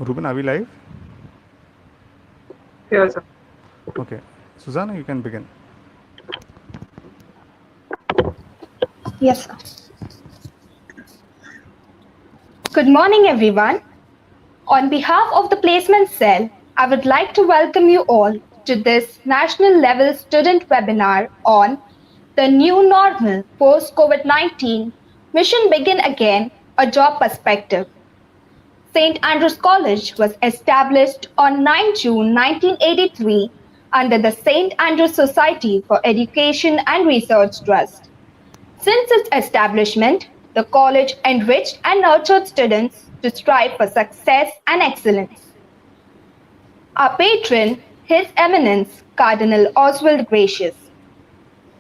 Ruben, are we live? Yes, sir. Okay. Susanna, you can begin. Yes, sir. Good morning, everyone. On behalf of the Placement Cell, I would like to welcome you all to this national level student webinar on the new normal post-COVID-19 Mission Begin Again, a Job Perspective. St. Andrews College was established on 9 June 1983 under the St. Andrews Society for Education and Research Trust. Since its establishment, the college enriched and nurtured students to strive for success and excellence. Our patron, His Eminence Cardinal Oswald Gracious.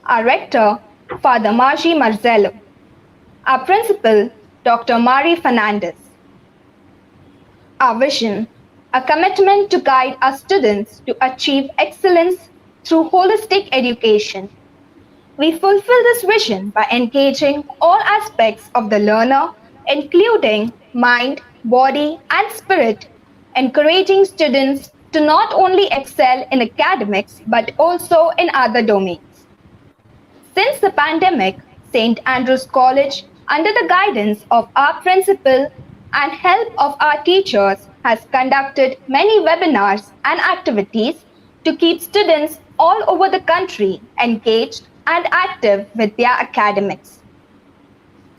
Our rector, Father Margie Marzello. Our principal, Dr. Mari Fernandes. Our vision, a commitment to guide our students to achieve excellence through holistic education. We fulfill this vision by engaging all aspects of the learner, including mind, body, and spirit, encouraging students to not only excel in academics but also in other domains. Since the pandemic, St. Andrews College, under the guidance of our principal and help of our teachers, has conducted many webinars and activities to keep students all over the country engaged and active with their academics.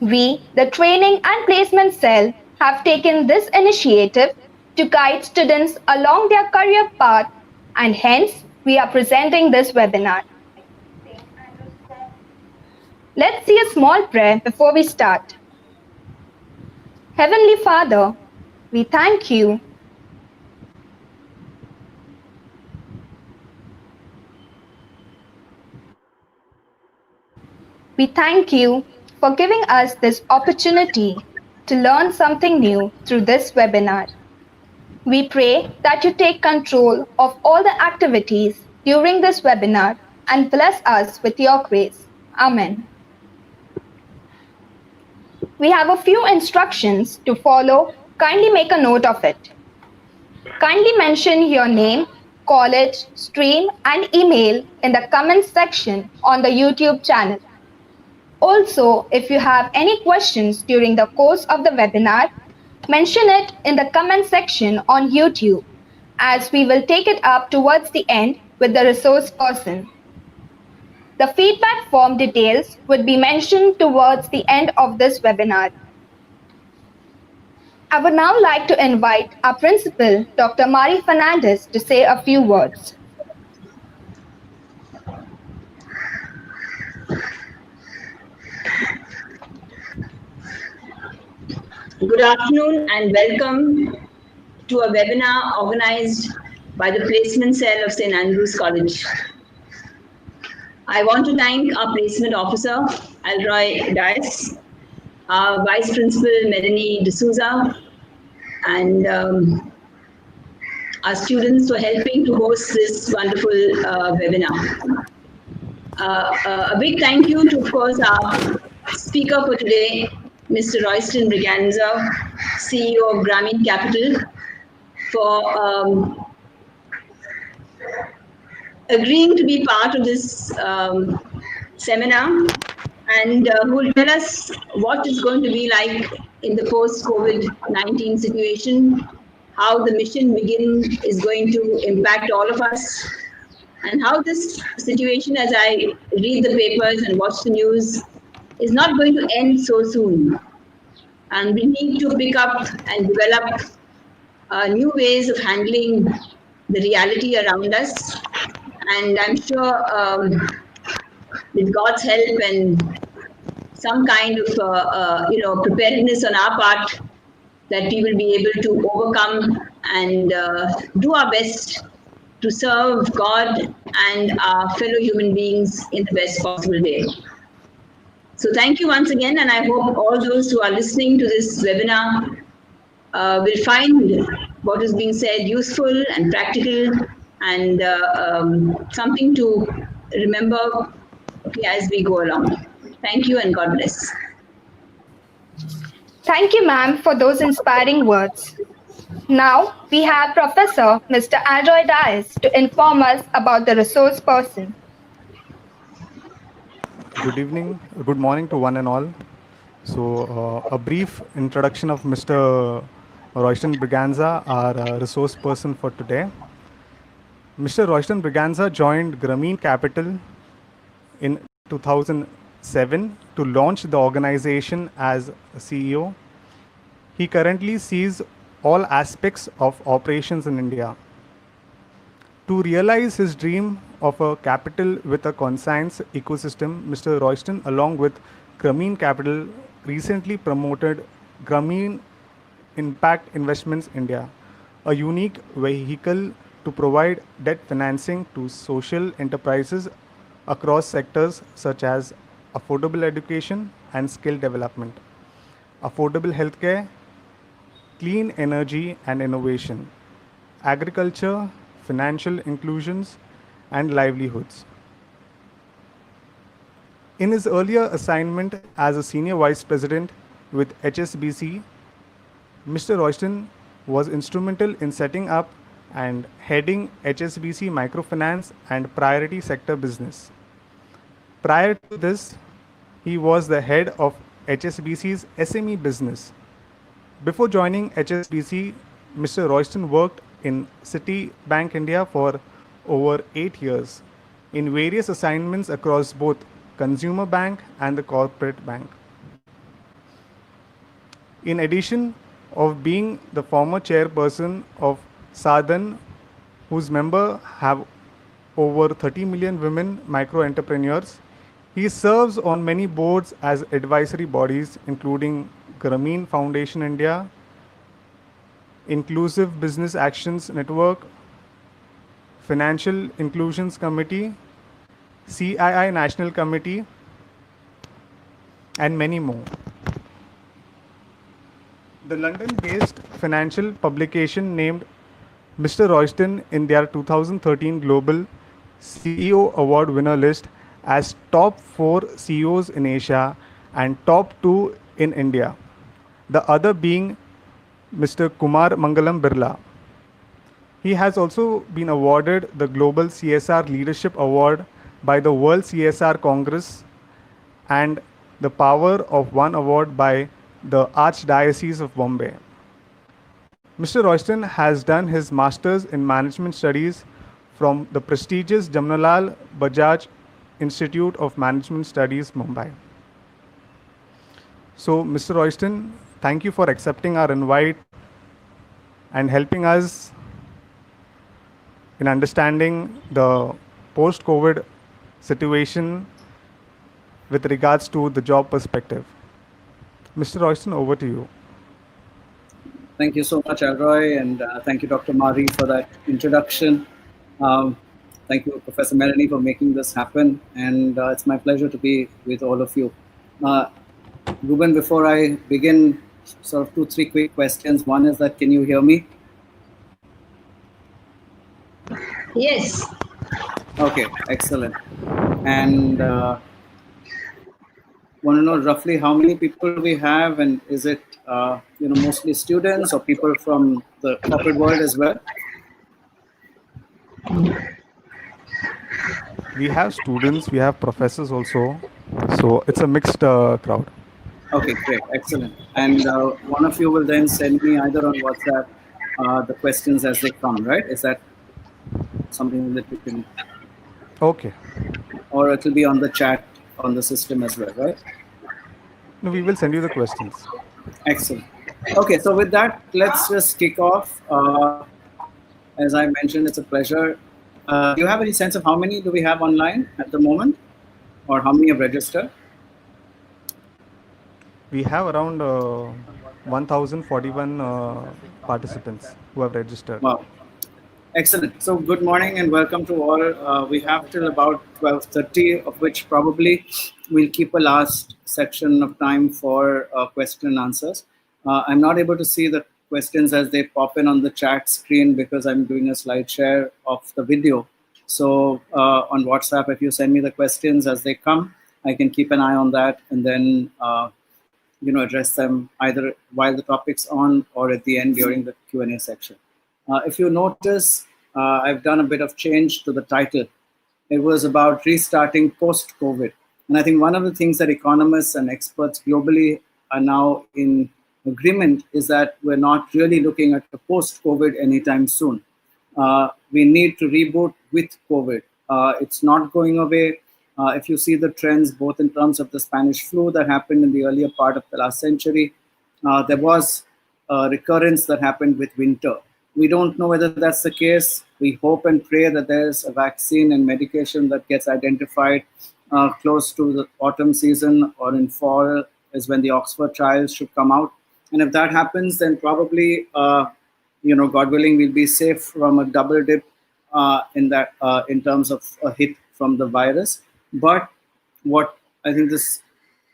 We, the Training and Placement Cell, have taken this initiative to guide students along their career path, and hence we are presenting this webinar. Let's see a small prayer before we start. Heavenly Father, we thank you for giving us this opportunity to learn something new through this webinar. We pray that you take control of all the activities during this webinar and bless us with your grace. Amen. We have a few instructions to follow. Kindly make a note of it. Kindly mention your name, college, stream, and email in the comments section on the YouTube channel. Also, if you have any questions during the course of the webinar, mention it in the comment section on YouTube, as we will take it up towards the end with the resource person. The feedback form details would be mentioned towards the end of this webinar. I would now like to invite our principal, Dr. Mari Fernandes, to say a few words. Good afternoon and welcome to a webinar organized by the Placement Cell of St. Andrews College. I want to thank our placement officer, Alroy Dias, our vice principal, Melanie Dsouza, and our students for helping to host this wonderful webinar. A big thank you to, of course, our speaker for today, Mr. Royston Braganza, CEO of Grameen Capital, for agreeing to be part of this seminar, and who will tell us what it's going to be like in the post-COVID-19 situation, how the mission Begin is going to impact all of us, and how this situation, as I read the papers and watch the news, is not going to end so soon. And we need to pick up and develop new ways of handling the reality around us. And I'm sure with God's help and some kind of preparedness on our part, that we will be able to overcome and do our best to serve God and our fellow human beings in the best possible way. So thank you once again, and I hope all those who are listening to this webinar will find what is being said useful and practical, and something to remember as we go along. Thank you and God bless. Thank you, ma'am, for those inspiring words. Now we have Professor Mr. Alroy Dias to inform us about the resource person. Good evening, good morning to one and all. So, a brief introduction of Mr. Royston Braganza, our resource person for today. Mr. Royston Braganza joined Grameen Capital in 2007 to launch the organization as CEO. He currently sees all aspects of operations in India. To realize his dream of a capital with a conscience ecosystem, Mr. Royston, along with Grameen Capital, recently promoted Grameen Impact Investments India, a unique vehicle to provide debt financing to social enterprises across sectors such as affordable education and skill development, affordable healthcare, clean energy and innovation, agriculture, financial inclusions, and livelihoods. In his earlier assignment as a senior vice president with HSBC, Mr. Royston was instrumental in setting up and heading HSBC Microfinance and Priority Sector Business. Prior to this, he was the head of HSBC's SME business. Before joining HSBC, Mr. Royston worked in Citibank India for over 8 years in various assignments across both consumer bank and the corporate bank. In addition of being the former chairperson of Sadhan, whose members have over 30 million women micro entrepreneurs, he serves on many boards as advisory bodies including Grameen Foundation India, Inclusive Business Actions Network, Financial Inclusions Committee, CII National Committee, and many more. The London-based financial publication named Mr. Royston in their 2013 Global CEO Award winner list as top 4 CEOs in Asia and top 2 in India, the other being Mr. Kumar Mangalam Birla. He has also been awarded the Global CSR Leadership Award by the World CSR Congress and the Power of One Award by the Archdiocese of Bombay. Mr. Royston has done his Masters in Management Studies from the prestigious Jamnalal Bajaj Institute of Management Studies, Mumbai. So, Mr. Royston, thank you for accepting our invite and helping us in understanding the post-COVID situation with regards to the job perspective. Mr. Royston, over to you. Thank you so much, Alroy, and thank you, Dr. Mari, for that introduction. Thank you, Professor Melanie, for making this happen, and it's my pleasure to be with all of you. Ruben, before I begin, sort of 2-3 quick questions. One is that, can you hear me? Yes. Okay, excellent. And want to know roughly how many people we have, and is it mostly students or people from the corporate world as well? We have students, we have professors also, so it's a mixed crowd. Okay, great, excellent. And one of you will then send me either on WhatsApp the questions as they come, right? Is that something that you can? Okay. Or it will be on the chat on the system as well, right? No, we will send you the questions. Excellent. Okay, so with that, let's just kick off. As I mentioned, it's a pleasure. Do you have any sense of how many do we have online at the moment, or how many have registered? We have around 1,041 participants who have registered. Wow. Excellent. So good morning and welcome to all. We have till about 12:30, of which probably we'll keep a last section of time for question and answers. I'm not able to see the questions as they pop in on the chat screen because I'm doing a slide share of the video. So on WhatsApp, if you send me the questions as they come, I can keep an eye on that and then address them either while the topic's on or at the end during the Q&A section. If you notice, I've done a bit of change to the title. It was about restarting post-COVID. And I think one of the things that economists and experts globally are now in agreement is that we're not really looking at a post-COVID anytime soon. We need to reboot with COVID. It's not going away. If you see the trends, both in terms of the Spanish flu that happened in the earlier part of the last century, there was a recurrence that happened with winter. We don't know whether that's the case. We hope and pray that there's a vaccine and medication that gets identified close to the autumn season, or in fall is when the Oxford trials should come out. And if that happens, then probably, God willing, we'll be safe from a double dip in terms of a hit from the virus. But what I think this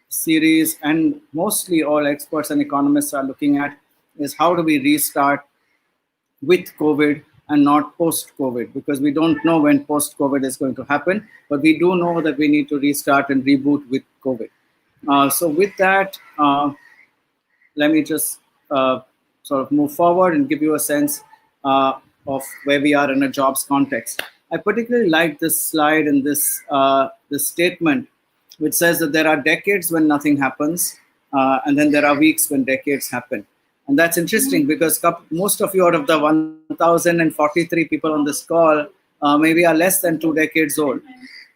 series and mostly all experts and economists are looking at is how do we restart with COVID and not post-COVID, because we don't know when post-COVID is going to happen, but we do know that we need to restart and reboot with COVID. So with that, let me just sort of move forward and give you a sense of where we are in a jobs context. I particularly like this slide and this statement, which says that there are decades when nothing happens, and then there are weeks when decades happen. And that's interesting because most of you out of the 1,043 people on this call maybe are less than 2 decades old.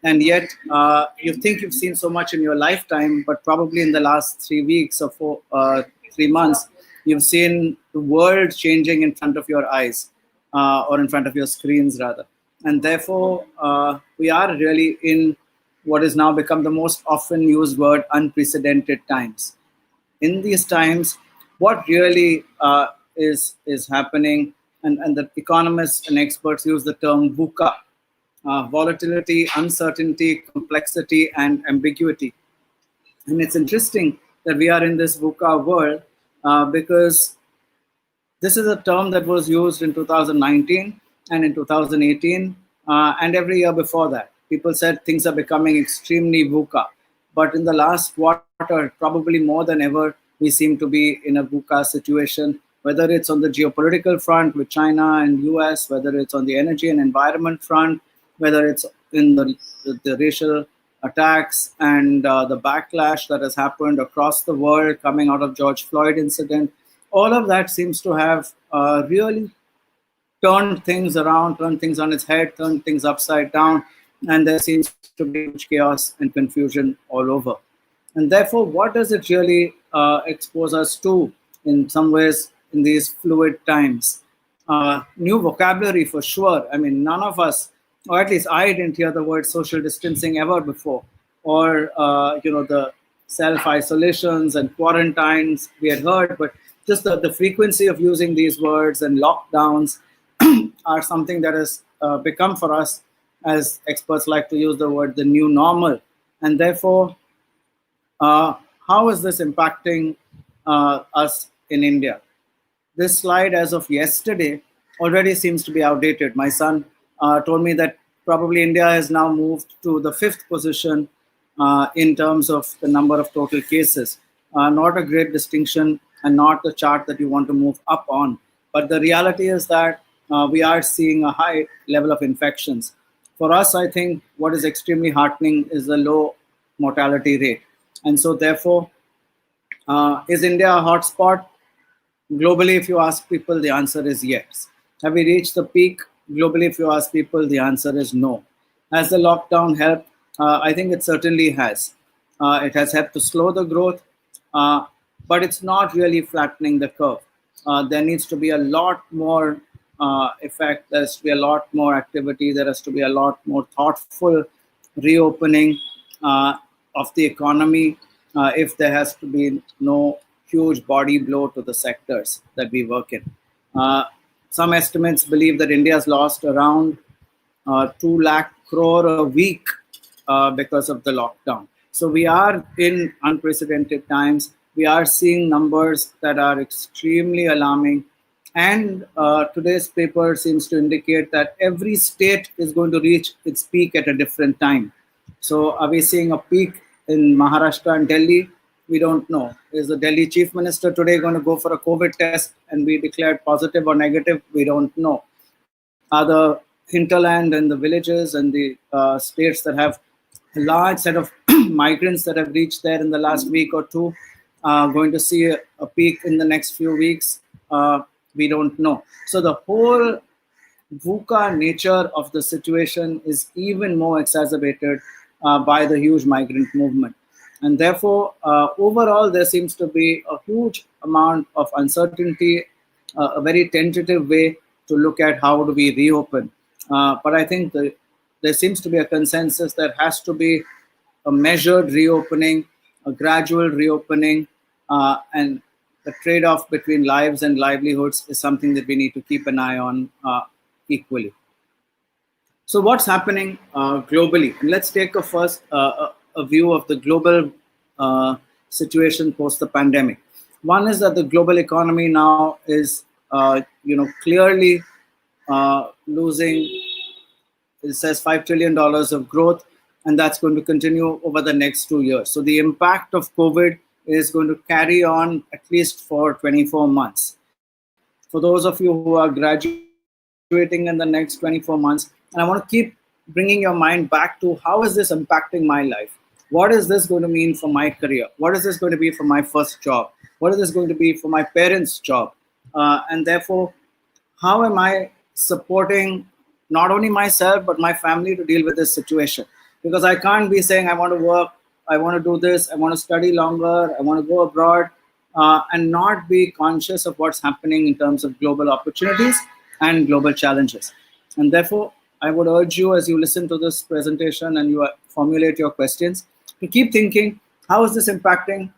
And yet you think you've seen so much in your lifetime, but probably in the last 3 weeks or 3 months, you've seen the world changing in front of your eyes, or in front of your screens rather. And therefore, we are really in what has now become the most often used word, unprecedented times. In these times, what really is happening, and the economists and experts use the term VUCA, volatility, uncertainty, complexity, and ambiguity. And it's interesting that we are in this VUCA world because this is a term that was used in 2019 and in 2018 and every year before that. People said things are becoming extremely VUCA. But in the last quarter, probably more than ever, we seem to be in a VUCA situation, whether it's on the geopolitical front with China and US, whether it's on the energy and environment front, whether it's in the racial attacks and the backlash that has happened across the world coming out of George Floyd incident. All of that seems to have really turned things around, turned things on its head, turned things upside down, and there seems to be huge chaos and confusion all over. And therefore, what does it really expose us to in some ways in these fluid times? New vocabulary for sure. I mean, none of us, or at least I didn't hear the word social distancing ever before, or the self-isolations and quarantines we had heard, but just the frequency of using these words and lockdowns are something that has become for us, as experts like to use the word, the new normal. And therefore, how is this impacting us in India? This slide as of yesterday already seems to be outdated. My son told me that probably India has now moved to the 5th position in terms of the number of total cases. Not a great distinction and not the chart that you want to move up on. But the reality is that we are seeing a high level of infections. For us, I think what is extremely heartening is the low mortality rate. And so therefore, is India a hotspot? Globally, if you ask people, the answer is yes. Have we reached the peak? Globally, if you ask people, the answer is no. Has the lockdown helped? I think it certainly has. It has helped to slow the growth, but it's not really flattening the curve. There needs to be a lot more effect. There has to be a lot more activity. There has to be a lot more thoughtful reopening of the economy if there has to be no huge body blow to the sectors that we work in. Some estimates believe that India has lost around 2 lakh crore a week because of the lockdown. So we are in unprecedented times. We are seeing numbers that are extremely alarming. And today's paper seems to indicate that every state is going to reach its peak at a different time. So are we seeing a peak in Maharashtra and Delhi? We don't know. Is the Delhi chief minister today going to go for a COVID test and be declared positive or negative? We don't know. Are the hinterland and the villages and the states that have a large set of migrants that have reached there in the last week or two going to see a peak in the next few weeks? We don't know. So the whole VUCA nature of the situation is even more exacerbated by the huge migrant movement. And therefore, overall, there seems to be a huge amount of uncertainty, a very tentative way to look at how do we reopen. But I think there seems to be a consensus that has to be a measured reopening, a gradual reopening, and the trade-off between lives and livelihoods is something that we need to keep an eye on equally. So what's happening globally? And let's take a first a view of the global situation post the pandemic. One is that the global economy now is clearly losing, it says $5 trillion of growth, and that's going to continue over the next 2 years. So the impact of COVID is going to carry on at least for 24 months. For those of you who are graduating in the next 24 months, and I want to keep bringing your mind back to how is this impacting my life? What is this going to mean for my career? What is this going to be for my first job? What is this going to be for my parents' job? And therefore, how am I supporting not only myself, but my family to deal with this situation? Because I can't be saying I want to work, I want to do this, I want to study longer, I want to go abroad, and not be conscious of what's happening in terms of global opportunities and global challenges. And therefore, I would urge you as you listen to this presentation and you formulate your questions, to keep thinking, how is this impacting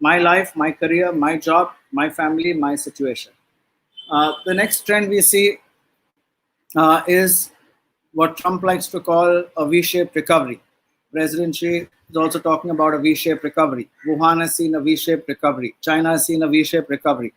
my life, my career, my job, my family, my situation? The next trend we see is what Trump likes to call a V-shaped recovery. President Xi is also talking about a V-shaped recovery. Wuhan has seen a V-shaped recovery. China has seen a V-shaped recovery.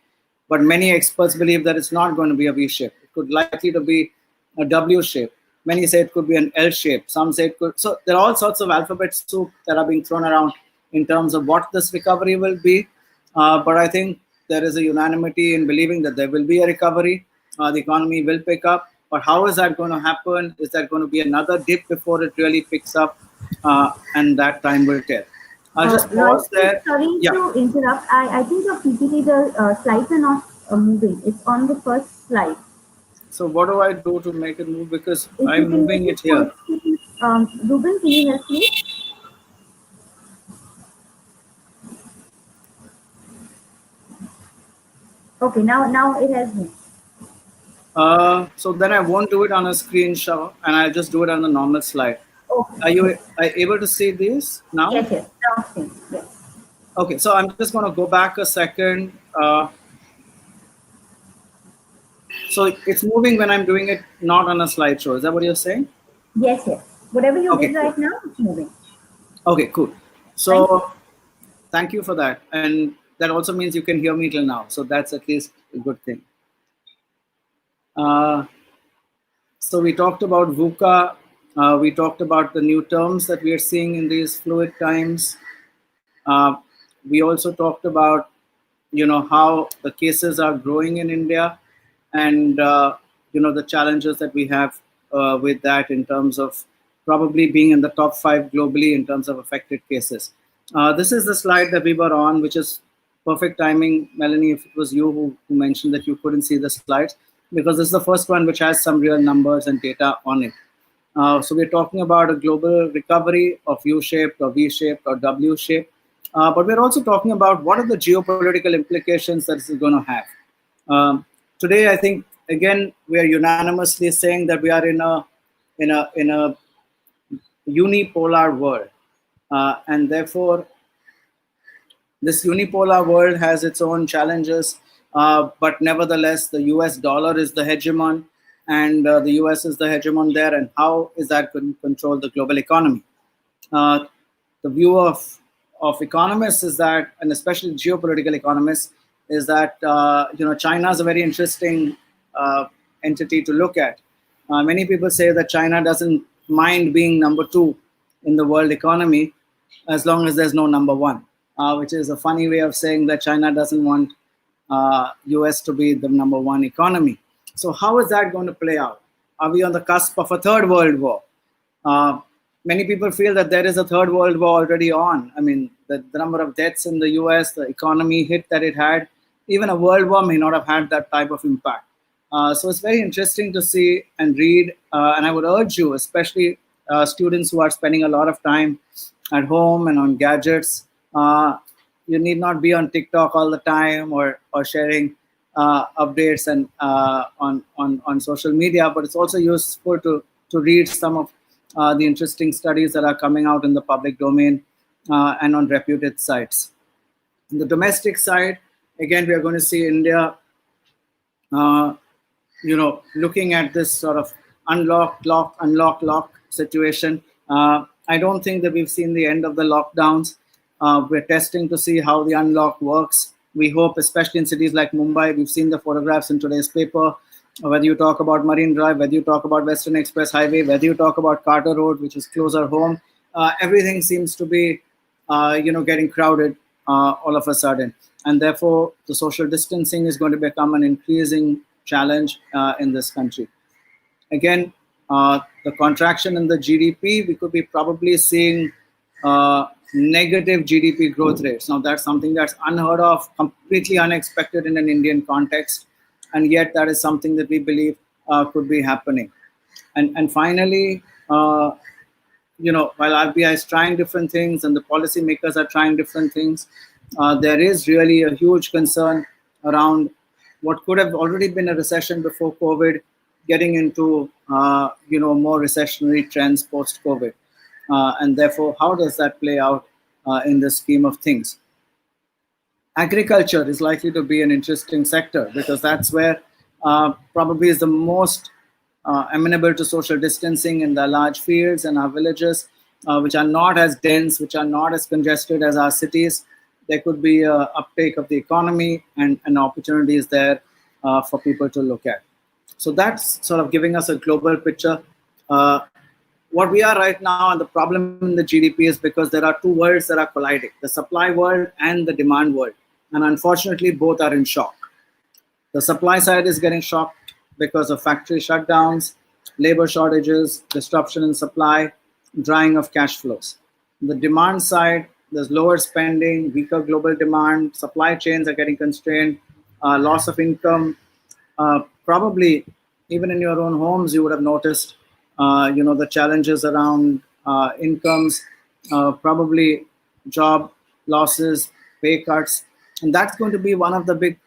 But many experts believe that it's not going to be a V-shape. It could likely to be a W-shape. Many say it could be an L-shape. Some say it could. So there are all sorts of alphabet soup that are being thrown around in terms of what this recovery will be. But I think there is a unanimity in believing that there will be a recovery. The economy will pick up. But how is that going to happen? Is that going to be another dip before it really picks up? And that time will tell. I'll just pause there. Sorry to interrupt. I think your PPT, the slides are not moving. It's on the first slide. So what do I do to make it move? Because I'm moving it here. Ruben, can you help me? Okay, now it has moved. So then I won't do it on a screenshot, and I'll just do it on the normal slide. Okay. Are you able to see this now? Yes. Now, yes. Okay, so I'm just going to go back a second. So it's moving when I'm doing it not on a slideshow. Is that what you're saying? Yes. Whatever you Okay, did right now, it's moving. Okay, cool. So thank you for that. And that also means you can hear me till now. So that's at least a good thing. So we talked about VUCA. We talked about the new terms that we are seeing in these fluid times. We also talked about, how the cases are growing in India, and the challenges that we have with that in terms of probably being in the top 5 globally in terms of affected cases. This is the slide that we were on, which is perfect timing, Melanie, if it was you who mentioned that you couldn't see the slides, because this is the first one which has some real numbers and data on it. So we're talking about a global recovery of U-shaped or V-shaped or W-shaped. But we're also talking about what are the geopolitical implications that this is going to have. Today, I think, again, we are unanimously saying that we are in a unipolar world. And therefore, this unipolar world has its own challenges. But nevertheless, the US dollar is the hegemon, and the US is the hegemon there. And how is that going to control the global economy? The view of economists is that, and especially geopolitical economists, is that China is a very interesting entity to look at. Many people say that China doesn't mind being number 2 in the world economy as long as there's no number 1. which is a funny way of saying that China doesn't want US to be the #1 economy. So how is that going to play out? Are we on the cusp of a third world war? Many people feel that there is a third world war already on. I mean, the number of deaths in the US, the economy hit that it had, even a world war may not have had that type of impact. So it's very interesting to see and read. And I would urge you, especially students who are spending a lot of time at home and on gadgets, you need not be on TikTok all the time or sharing updates and on social media, but it's also useful to read some of the interesting studies that are coming out in the public domain and on reputed sites. On the domestic side, again, we are going to see India, looking at this sort of unlock, lock situation. I don't think that we've seen the end of the lockdowns. We're testing to see how the unlock works. We hope, especially in cities like Mumbai, we've seen the photographs in today's paper, whether you talk about Marine Drive, whether you talk about Western Express Highway, whether you talk about Carter Road, which is closer home, everything seems to be, getting crowded all of a sudden. And therefore, the social distancing is going to become an increasing challenge in this country. Again, the contraction in the GDP, we could be probably seeing negative GDP growth rates. Now, that's something that's unheard of, completely unexpected in an Indian context. And yet that is something that we believe could be happening. And finally, while RBI is trying different things and the policymakers are trying different things, there is really a huge concern around what could have already been a recession before COVID, getting into more recessionary trends post-COVID. And therefore, how does that play out in the scheme of things? Agriculture is likely to be an interesting sector because that's where probably is the most amenable to social distancing in the large fields and our villages, which are not as dense, which are not as congested as our cities. There could be an uptake of the economy and opportunities there for people to look at. So that's sort of giving us a global picture. What we are right now, and the problem in the GDP is because there are two worlds that are colliding, the supply world and the demand world. And unfortunately, both are in shock. The supply side is getting shocked because of factory shutdowns, labor shortages, disruption in supply, drying of cash flows. The demand side, there's lower spending, weaker global demand, supply chains are getting constrained, loss of income. Probably even in your own homes, you would have noticed, the challenges around incomes, probably job losses, pay cuts. And that's going to be one of the big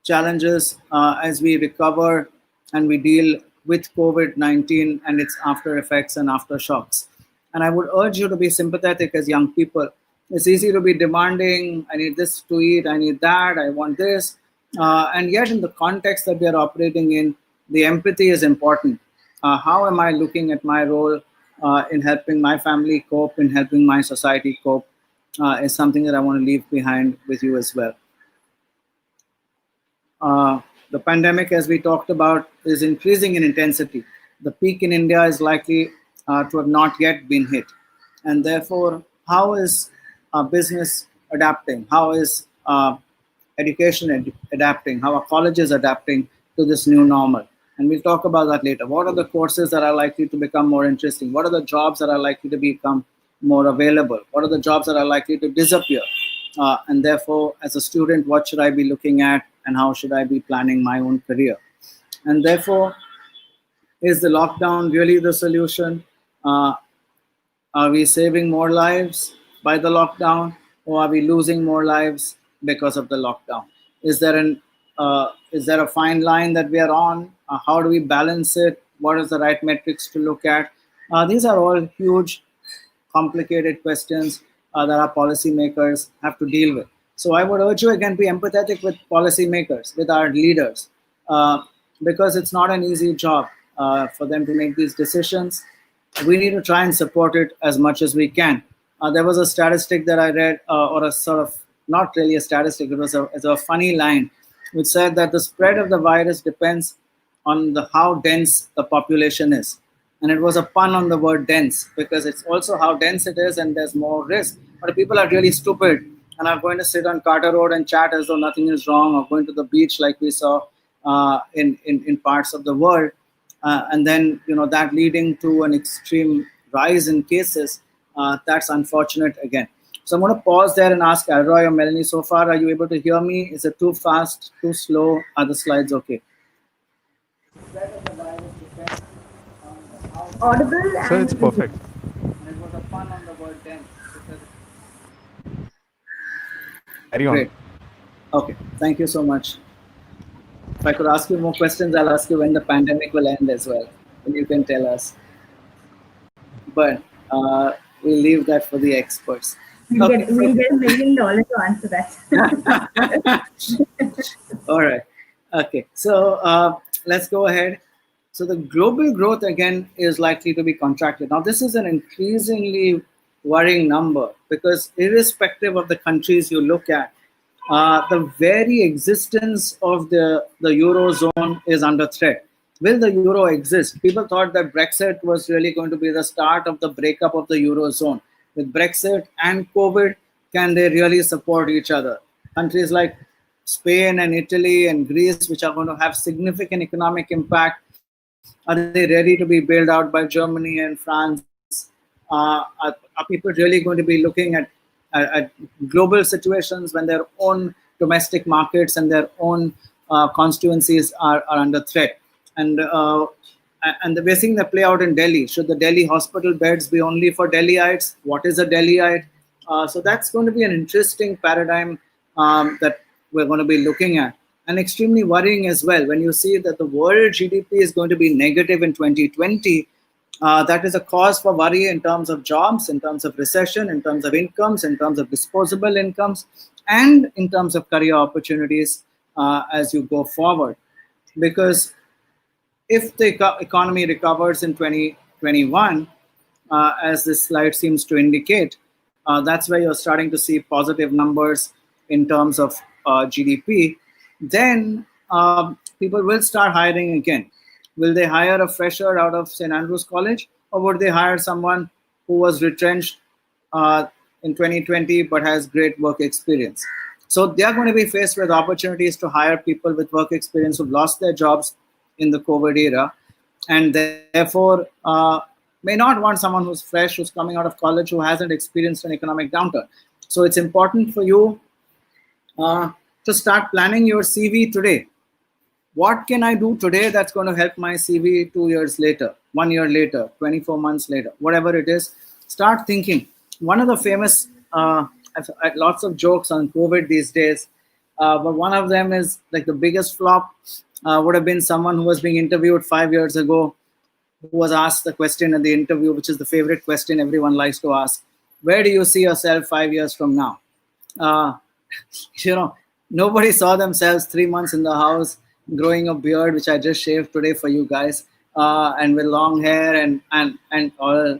challenges as we recover and we deal with COVID-19 and its after effects and aftershocks. And I would urge you to be sympathetic as young people. It's easy to be demanding, I need this to eat, I need that, I want this. And yet in the context that we are operating in, the empathy is important. How am I looking at my role in helping my family cope, in helping my society cope, is something that I want to leave behind with you as well. The pandemic, as we talked about, is increasing in intensity. The peak in India is likely to have not yet been hit. And therefore, how is business adapting? How is education adapting? How are colleges adapting to this new normal? And we'll talk about that later. What are the courses that are likely to become more interesting? What are the jobs that are likely to become more available? What are the jobs that are likely to disappear? And therefore, as a student, what should I be looking at and how should I be planning my own career? And therefore, is the lockdown really the solution? Are we saving more lives by the lockdown, or are we losing more lives because of the lockdown? Is there a fine line that we are on? How do we balance it? What is the right metrics to look at? These are all huge, complicated questions that our policymakers have to deal with. So I would urge you again, be empathetic with policymakers, with our leaders, because it's not an easy job for them to make these decisions. We need to try and support it as much as we can. There was a statistic that I read, or a sort of, not really a statistic, it was a funny line, which said that the spread of the virus depends on how dense the population is. And it was a pun on the word dense, because it's also how dense it is and there's more risk. But if people are really stupid and are going to sit on Carter Road and chat as though nothing is wrong, or going to the beach like we saw in parts of the world, and then that leading to an extreme rise in cases. That's unfortunate again. So I'm going to pause there and ask Alroy or Melanie, so far, are you able to hear me? Is it too fast, too slow? Are the slides okay? Audible So and it's perfect. And it was a pun on the word dense. Carry on. Great. Okay, thank you so much. If I could ask you more questions, I'll ask you when the pandemic will end as well, and you can tell us. But we'll leave that for the experts. we'll Okay, get $1 million to answer that. All right. Okay, so let's go ahead. So the global growth again is likely to be contracted. Now, this is an increasingly worrying number, because irrespective of the countries you look at, the very existence of the Eurozone is under threat. Will the Euro exist? People thought that Brexit was really going to be the start of the breakup of the Eurozone. With Brexit and COVID, can they really support each other? Countries like Spain and Italy and Greece, which are going to have significant economic impact, are they ready to be bailed out by Germany and France? Are people really going to be looking at global situations when their own domestic markets and their own constituencies are under threat? And we're seeing that play out in Delhi. Should the Delhi hospital beds be only for Delhiites? What is a Delhiite? So that's going to be an interesting paradigm that we're going to be looking at. And extremely worrying as well, when you see that the world GDP is going to be negative in 2020. That is a cause for worry in terms of jobs, in terms of recession, in terms of incomes, in terms of disposable incomes, and in terms of career opportunities as you go forward. Because if the economy recovers in 2021, as this slide seems to indicate, that's where you're starting to see positive numbers in terms of GDP, then people will start hiring again. Will they hire a fresher out of St. Andrews College, or would they hire someone who was retrenched in 2020 but has great work experience? So they are going to be faced with opportunities to hire people with work experience who've lost their jobs in the COVID era, and therefore may not want someone who's fresh, who's coming out of college, who hasn't experienced an economic downturn. So it's important for you to start planning your CV today. What can I do today that's going to help my CV 2 years later, 1 year later, 24 months later, whatever it is? Start thinking. One of the famous, I've had lots of jokes on COVID these days, but one of them is like the biggest flop would have been someone who was being interviewed 5 years ago, who was asked the question in the interview, which is the favorite question everyone likes to ask: where do you see yourself 5 years from now? Nobody saw themselves 3 months in the house, growing a beard, which I just shaved today for you guys, and with long hair and all,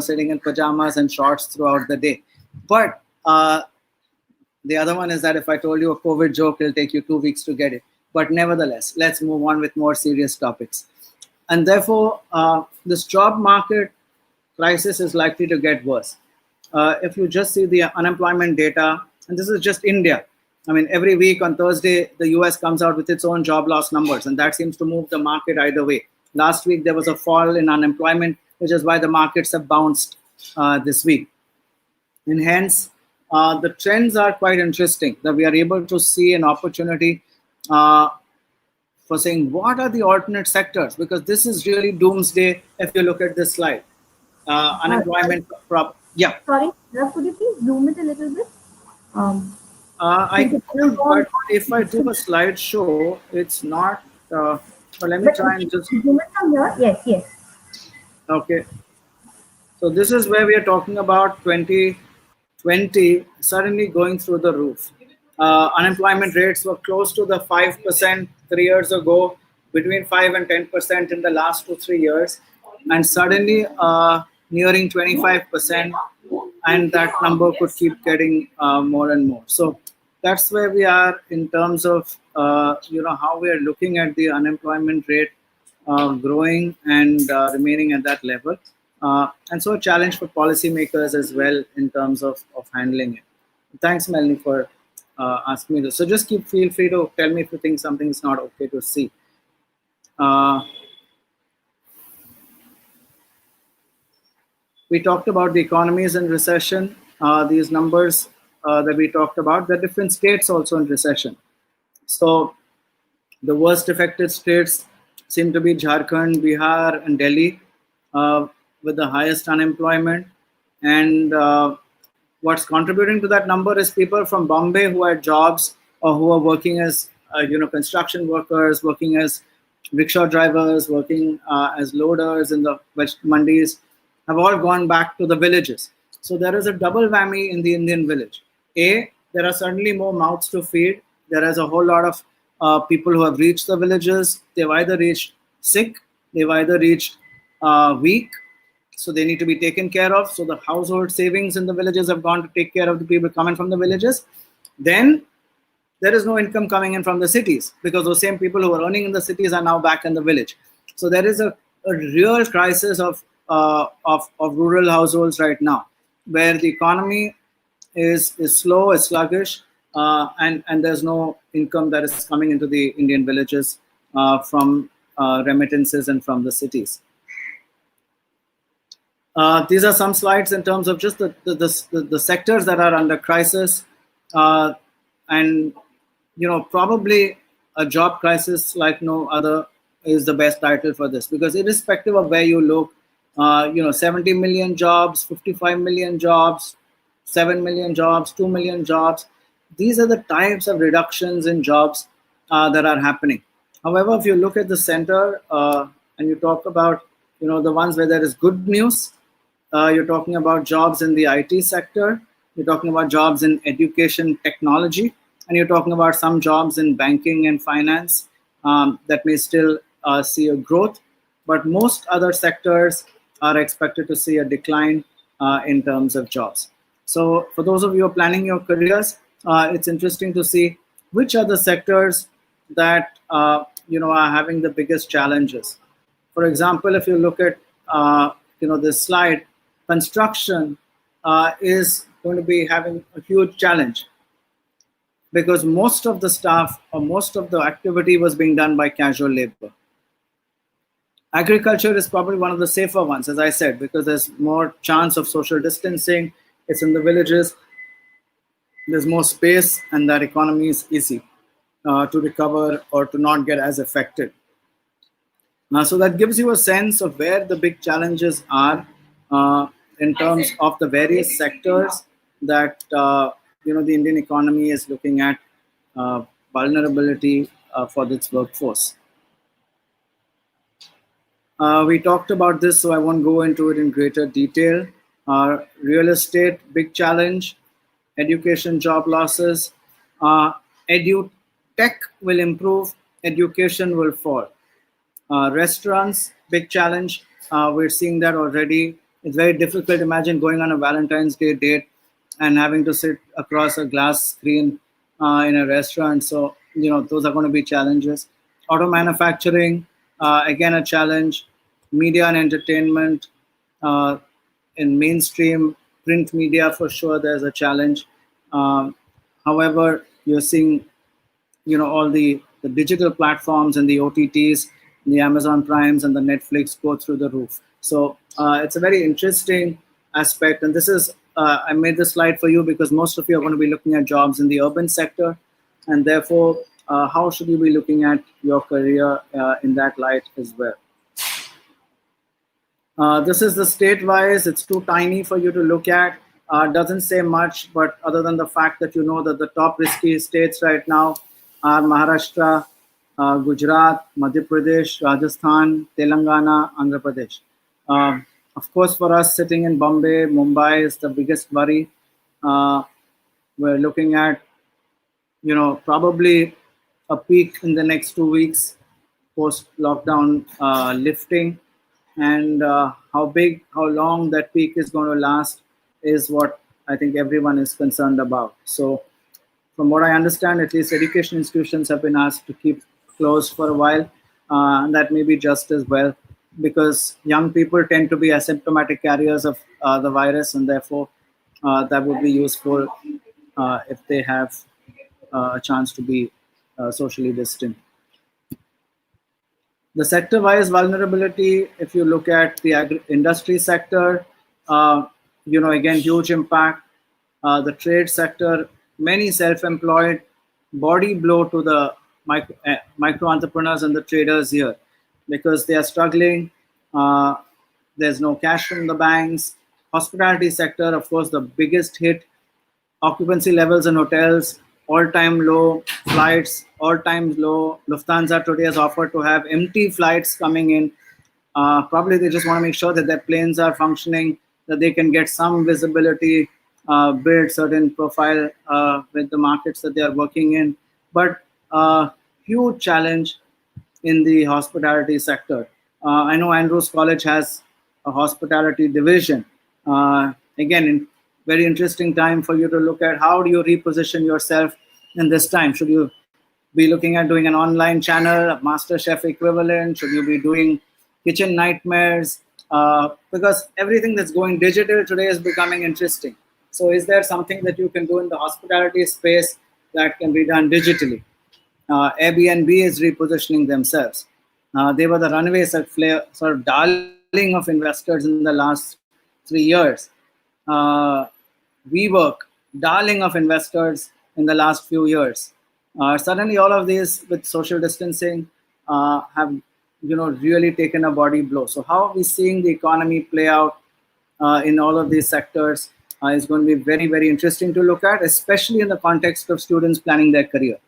sitting in pajamas and shorts throughout the day. But the other one is that if I told you a COVID joke, it'll take you 2 weeks to get it. But nevertheless, let's move on with more serious topics. And therefore, this job market crisis is likely to get worse. If you just see the unemployment data, and this is just India. I mean, every week on Thursday, the US comes out with its own job loss numbers, and that seems to move the market either way. Last week, there was a fall in unemployment, which is why the markets have bounced this week. And hence, the trends are quite interesting, that we are able to see an opportunity for saying, what are the alternate sectors? Because this is really doomsday if you look at this slide. Unemployment, yeah. Sorry, could you please zoom it a little bit? I could, but if I do a slideshow, it's not. But let me try and just zoom it from here. Yes. Okay. So this is where we are talking about 2020 suddenly going through the roof. Unemployment rates were close to the 5% 3 years ago, between 5 and 10% in the last 2-3 years, and suddenly nearing 25%, and that number could keep getting more and more. So that's where we are in terms of how we are looking at the unemployment rate growing and remaining at that level, and so a challenge for policymakers as well in terms of handling it. Thanks, Melanie, for asking me this. So just feel free to tell me if you think something is not okay to see. We talked about the economies in recession. These numbers that we talked about, the different states also in recession. So the worst affected states seem to be Jharkhand, Bihar, and Delhi, with the highest unemployment. And what's contributing to that number is people from Bombay who had jobs or who are working as construction workers, working as rickshaw drivers, working as loaders in the West mandis, have all gone back to the villages. So there is a double whammy in the Indian village. A, there are certainly more mouths to feed. There is a whole lot of people who have reached the villages. They've either reached sick, they've either reached weak, so they need to be taken care of. So the household savings in the villages have gone to take care of the people coming from the villages. Then there is no income coming in from the cities because those same people who are earning in the cities are now back in the village. So there is a real crisis of rural households right now, where the economy is slow, is sluggish, and there's no income that is coming into the Indian villages from remittances and from the cities. These are some slides in terms of just the sectors that are under crisis, and probably a job crisis like no other is the best title for this, because irrespective of where you look, 70 million jobs, 55 million jobs, 7 million jobs, 2 million jobs. These are the types of reductions in jobs that are happening. However, if you look at the center and you talk about the ones where there is good news, you're talking about jobs in the IT sector, you're talking about jobs in education technology, and you're talking about some jobs in banking and finance that may still see a growth. But most other sectors are expected to see a decline in terms of jobs. So for those of you who are planning your careers, it's interesting to see which are the sectors that are having the biggest challenges. For example, if you look at this slide, construction is going to be having a huge challenge, because most of the staff or most of the activity was being done by casual labor. Agriculture is probably one of the safer ones, as I said, because there's more chance of social distancing. It's in the villages. There's more space, and that economy is easy to recover or to not get as affected. So that gives you a sense of where the big challenges are in terms of the various sectors that the Indian economy is looking at vulnerability for its workforce. We talked about this, so I won't go into it in greater detail. Real estate, big challenge. Education, job losses. Tech will improve, education will fall. Restaurants, big challenge. We're seeing that already. It's very difficult. Imagine going on a Valentine's Day date and having to sit across a glass screen in a restaurant. So, those are going to be challenges. Auto manufacturing, again, a challenge. Media and entertainment, in mainstream print media, for sure, there's a challenge. However, you're seeing, all the digital platforms and the OTTs, the Amazon Primes and the Netflix go through the roof. So it's a very interesting aspect. And this is, I made this slide for you because most of you are going to be looking at jobs in the urban sector. And therefore, how should you be looking at your career in that light as well? This is the state-wise. It's too tiny for you to look at. Doesn't say much, but other than the fact that that the top risky states right now are Maharashtra, Gujarat, Madhya Pradesh, Rajasthan, Telangana, Andhra Pradesh. Of course, for us sitting in Bombay, Mumbai is the biggest worry. We're looking at, probably a peak in the next 2 weeks post-lockdown lifting. And how big, how long that peak is going to last is what I think everyone is concerned about. So from what I understand, at least education institutions have been asked to keep closed for a while. And that may be just as well, because young people tend to be asymptomatic carriers of the virus, and therefore that would be useful if they have a chance to be socially distant. The sector-wise vulnerability, if you look at the industry sector, again, huge impact. The trade sector, many self-employed, body blow to the micro entrepreneurs and the traders here because they are struggling. There's no cash from the banks. Hospitality sector, of course, the biggest hit. Occupancy levels in hotels, all-time low. Flights, all-time low. Lufthansa today has offered to have empty flights coming in. Probably they just want to make sure that their planes are functioning, that they can get some visibility, build certain profile with the markets that they are working in. But huge challenge in the hospitality sector. I know Andrews College has a hospitality division. Again, very interesting time for you to look at how do you reposition yourself in this time. Should you be looking at doing an online channel, a MasterChef equivalent? Should you be doing kitchen nightmares? Because everything that's going digital today is becoming interesting. So is there something that you can do in the hospitality space that can be done digitally? Airbnb is repositioning themselves. They were the runaway sort of darling of investors in the last 3 years. WeWork, darling of investors in the last few years. Suddenly, all of these with social distancing have, really taken a body blow. So, how are we seeing the economy play out in all of these sectors is going to be very, very interesting to look at, especially in the context of students planning their career.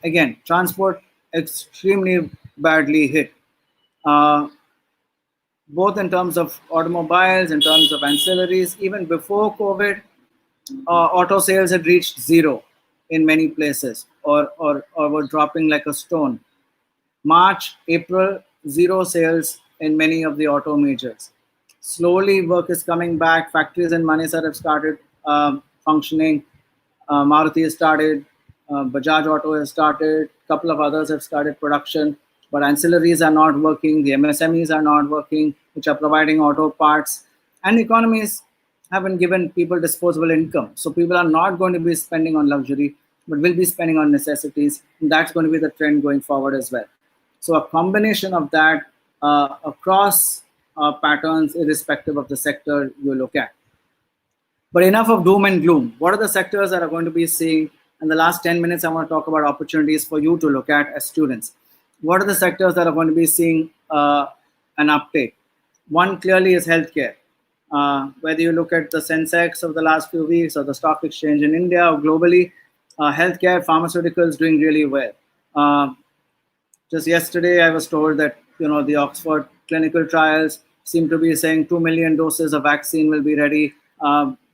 Again, transport extremely badly hit. Both in terms of automobiles, in terms of ancillaries. Even before COVID, auto sales had reached zero in many places or were dropping like a stone. March, April, zero sales in many of the auto majors. Slowly, work is coming back. Factories in Manesar have started functioning. Maruti has started. Bajaj Auto has started. A couple of others have started production. But ancillaries are not working. The MSMEs are not working, which are providing auto parts. And economies haven't given people disposable income. So people are not going to be spending on luxury, but will be spending on necessities. And that's going to be the trend going forward as well. So a combination of that across patterns, irrespective of the sector you look at. But enough of doom and gloom. What are the sectors that are going to be seeing? In the last 10 minutes, I want to talk about opportunities for you to look at as students. What are the sectors that are going to be seeing an uptake? One clearly is healthcare. Whether you look at the Sensex of the last few weeks or the stock exchange in India or globally, healthcare, pharmaceuticals doing really well. Just yesterday, I was told that the Oxford clinical trials seem to be saying 2 million doses of vaccine will be ready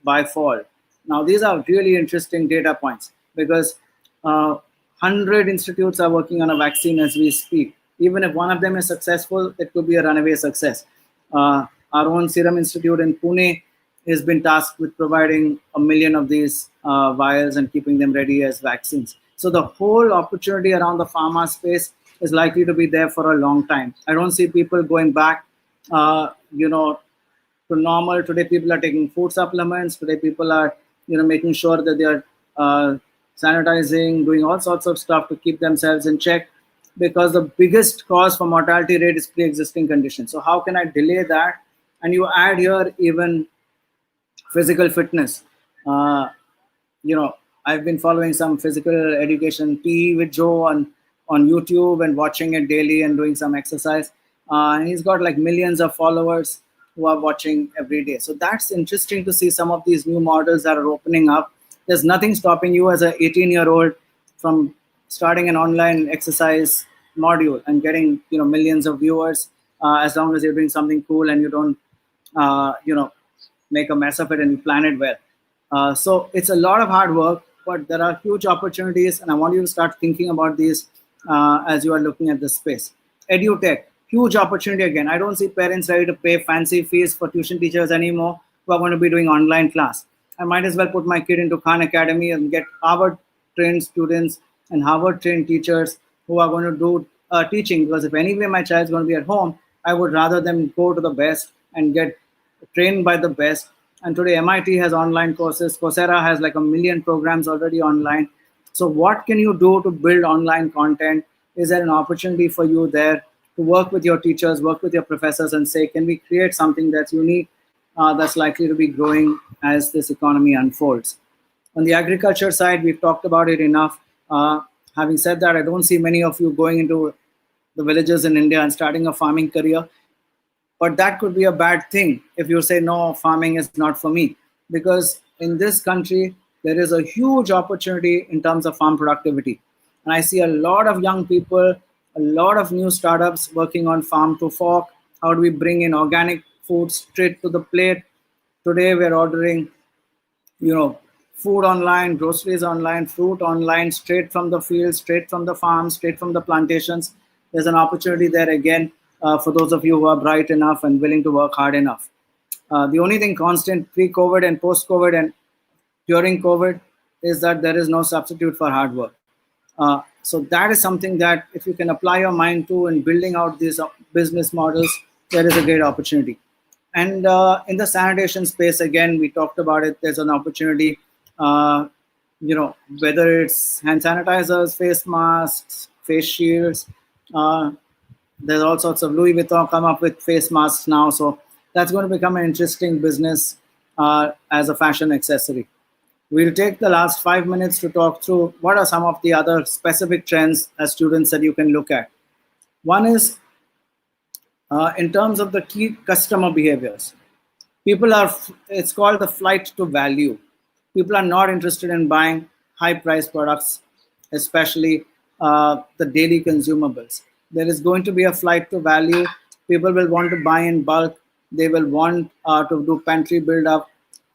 by fall. Now, these are really interesting data points because 100 institutes are working on a vaccine as we speak. Even if one of them is successful, it could be a runaway success. Our own Serum Institute in Pune has been tasked with providing 1 million of these vials and keeping them ready as vaccines. So the whole opportunity around the pharma space is likely to be there for a long time. I don't see people going back, to normal. Today, people are taking food supplements. Today, people are, making sure that they are sanitizing, doing all sorts of stuff to keep themselves in check, because the biggest cause for mortality rate is pre-existing conditions. So how can I delay that? And you add here even physical fitness. I've been following some physical education PE with Joe on YouTube and watching it daily and doing some exercise. And he's got like millions of followers who are watching every day. So that's interesting to see some of these new models that are opening up. There's nothing stopping you as an 18-year-old from starting an online exercise module and getting millions of viewers, as long as you're doing something cool and you don't make a mess of it and you plan it well. So it's a lot of hard work, but there are huge opportunities, and I want you to start thinking about these as you are looking at this space. EduTech, huge opportunity again. I don't see parents ready to pay fancy fees for tuition teachers anymore who are going to be doing online class. I might as well put my kid into Khan Academy and get Harvard-trained students and Harvard-trained teachers who are going to do teaching, because if anyway my child is going to be at home, I would rather them go to the best and get trained by the best And today MIT has online courses. Coursera has like 1 million programs already online. So what can you do to build online content? Is there an opportunity for you there to work with your teachers, work with your professors and say, can we create something that's unique, that's likely to be growing as this economy unfolds? On the agriculture side, we've talked about it enough. Having said that, I don't see many of you going into the villages in India and starting a farming career. But that could be a bad thing if you say, no, farming is not for me. Because in this country, there is a huge opportunity in terms of farm productivity. And I see a lot of young people, a lot of new startups working on farm to fork. How do we bring in organic food straight to the plate? Today, we're ordering, food online, groceries online, fruit online, straight from the field, straight from the farm, straight from the plantations. There's an opportunity there again for those of you who are bright enough and willing to work hard enough. The only thing constant pre-COVID and post-COVID and during COVID is that there is no substitute for hard work. So that is something that if you can apply your mind to in building out these business models, there is a great opportunity. And in the sanitation space, again, we talked about it. There's an opportunity, whether it's hand sanitizers, face masks, face shields. There's all sorts of Louis Vuitton come up with face masks now. So that's going to become an interesting business as a fashion accessory. We'll take the last 5 minutes to talk through what are some of the other specific trends as students that you can look at. One is in terms of the key customer behaviors. It's called the flight to value. People are not interested in buying high price products, especially the daily consumables. There is going to be a flight to value. People will want to buy in bulk. They will want to do pantry build up.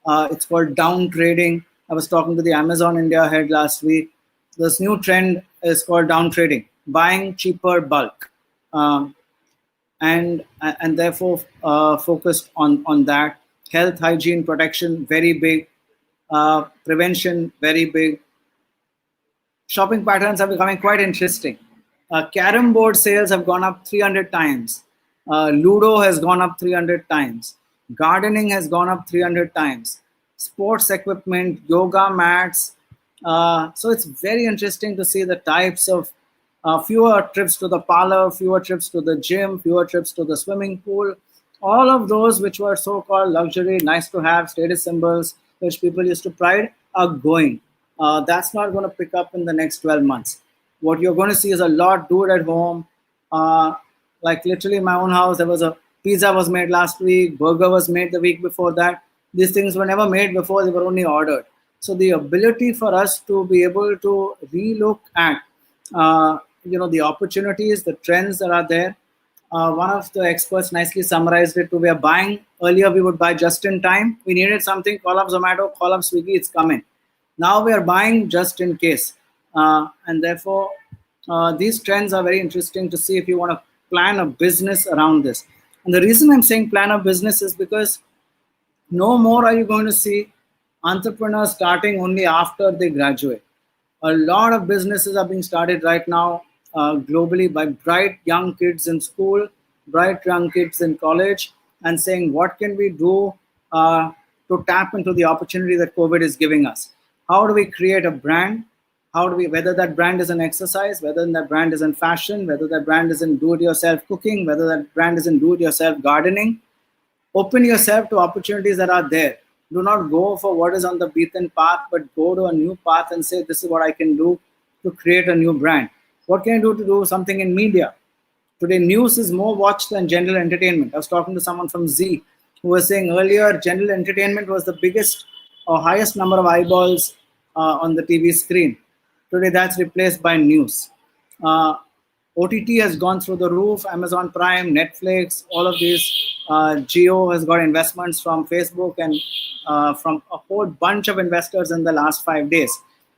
It's called down trading. I was talking to the Amazon India head last week. This new trend is called down trading, buying cheaper bulk. And therefore focused on that. Health, hygiene, protection, very big. Prevention, very big. Shopping patterns are becoming quite interesting. Carom board sales have gone up 300 times. Ludo has gone up 300 times. Gardening has gone up 300 times. Sports equipment, yoga mats. So it's very interesting to see the types of fewer trips to the parlor, fewer trips to the gym, fewer trips to the swimming pool. All of those which were so-called luxury, nice to have, status symbols, which people used to pride, are going. That's not going to pick up in the next 12 months. What you're going to see is a lot do it at home. Like literally in my own house, there was a pizza was made last week, burger was made the week before that. These things were never made before, they were only ordered. So the ability for us to be able to relook at the opportunities, the trends that are there. One of the experts nicely summarized it to we are buying. Earlier we would buy just in time. We needed something, call up Zomato, call up Swiggy, it's coming. Now we are buying just in case. And therefore, these trends are very interesting to see if you want to plan a business around this. And the reason I'm saying plan a business is because no more are you going to see entrepreneurs starting only after they graduate. A lot of businesses are being started right now globally by bright young kids in school, bright young kids in college, and saying, what can we do to tap into the opportunity that COVID is giving us? How do we create a brand? Whether that brand is in exercise, whether that brand is in fashion, whether that brand is in do-it-yourself cooking, whether that brand is in do-it-yourself gardening, open yourself to opportunities that are there. Do not go for what is on the beaten path, but go to a new path and say, this is what I can do to create a new brand. What can I do to do something in media? Today, news is more watched than general entertainment. I was talking to someone from Z who was saying earlier, general entertainment was the biggest or highest number of eyeballs on the TV screen. Today, that's replaced by news. OTT has gone through the roof. Amazon Prime, Netflix, all of these. Geo has got investments from Facebook and from a whole bunch of investors in the last 5 days.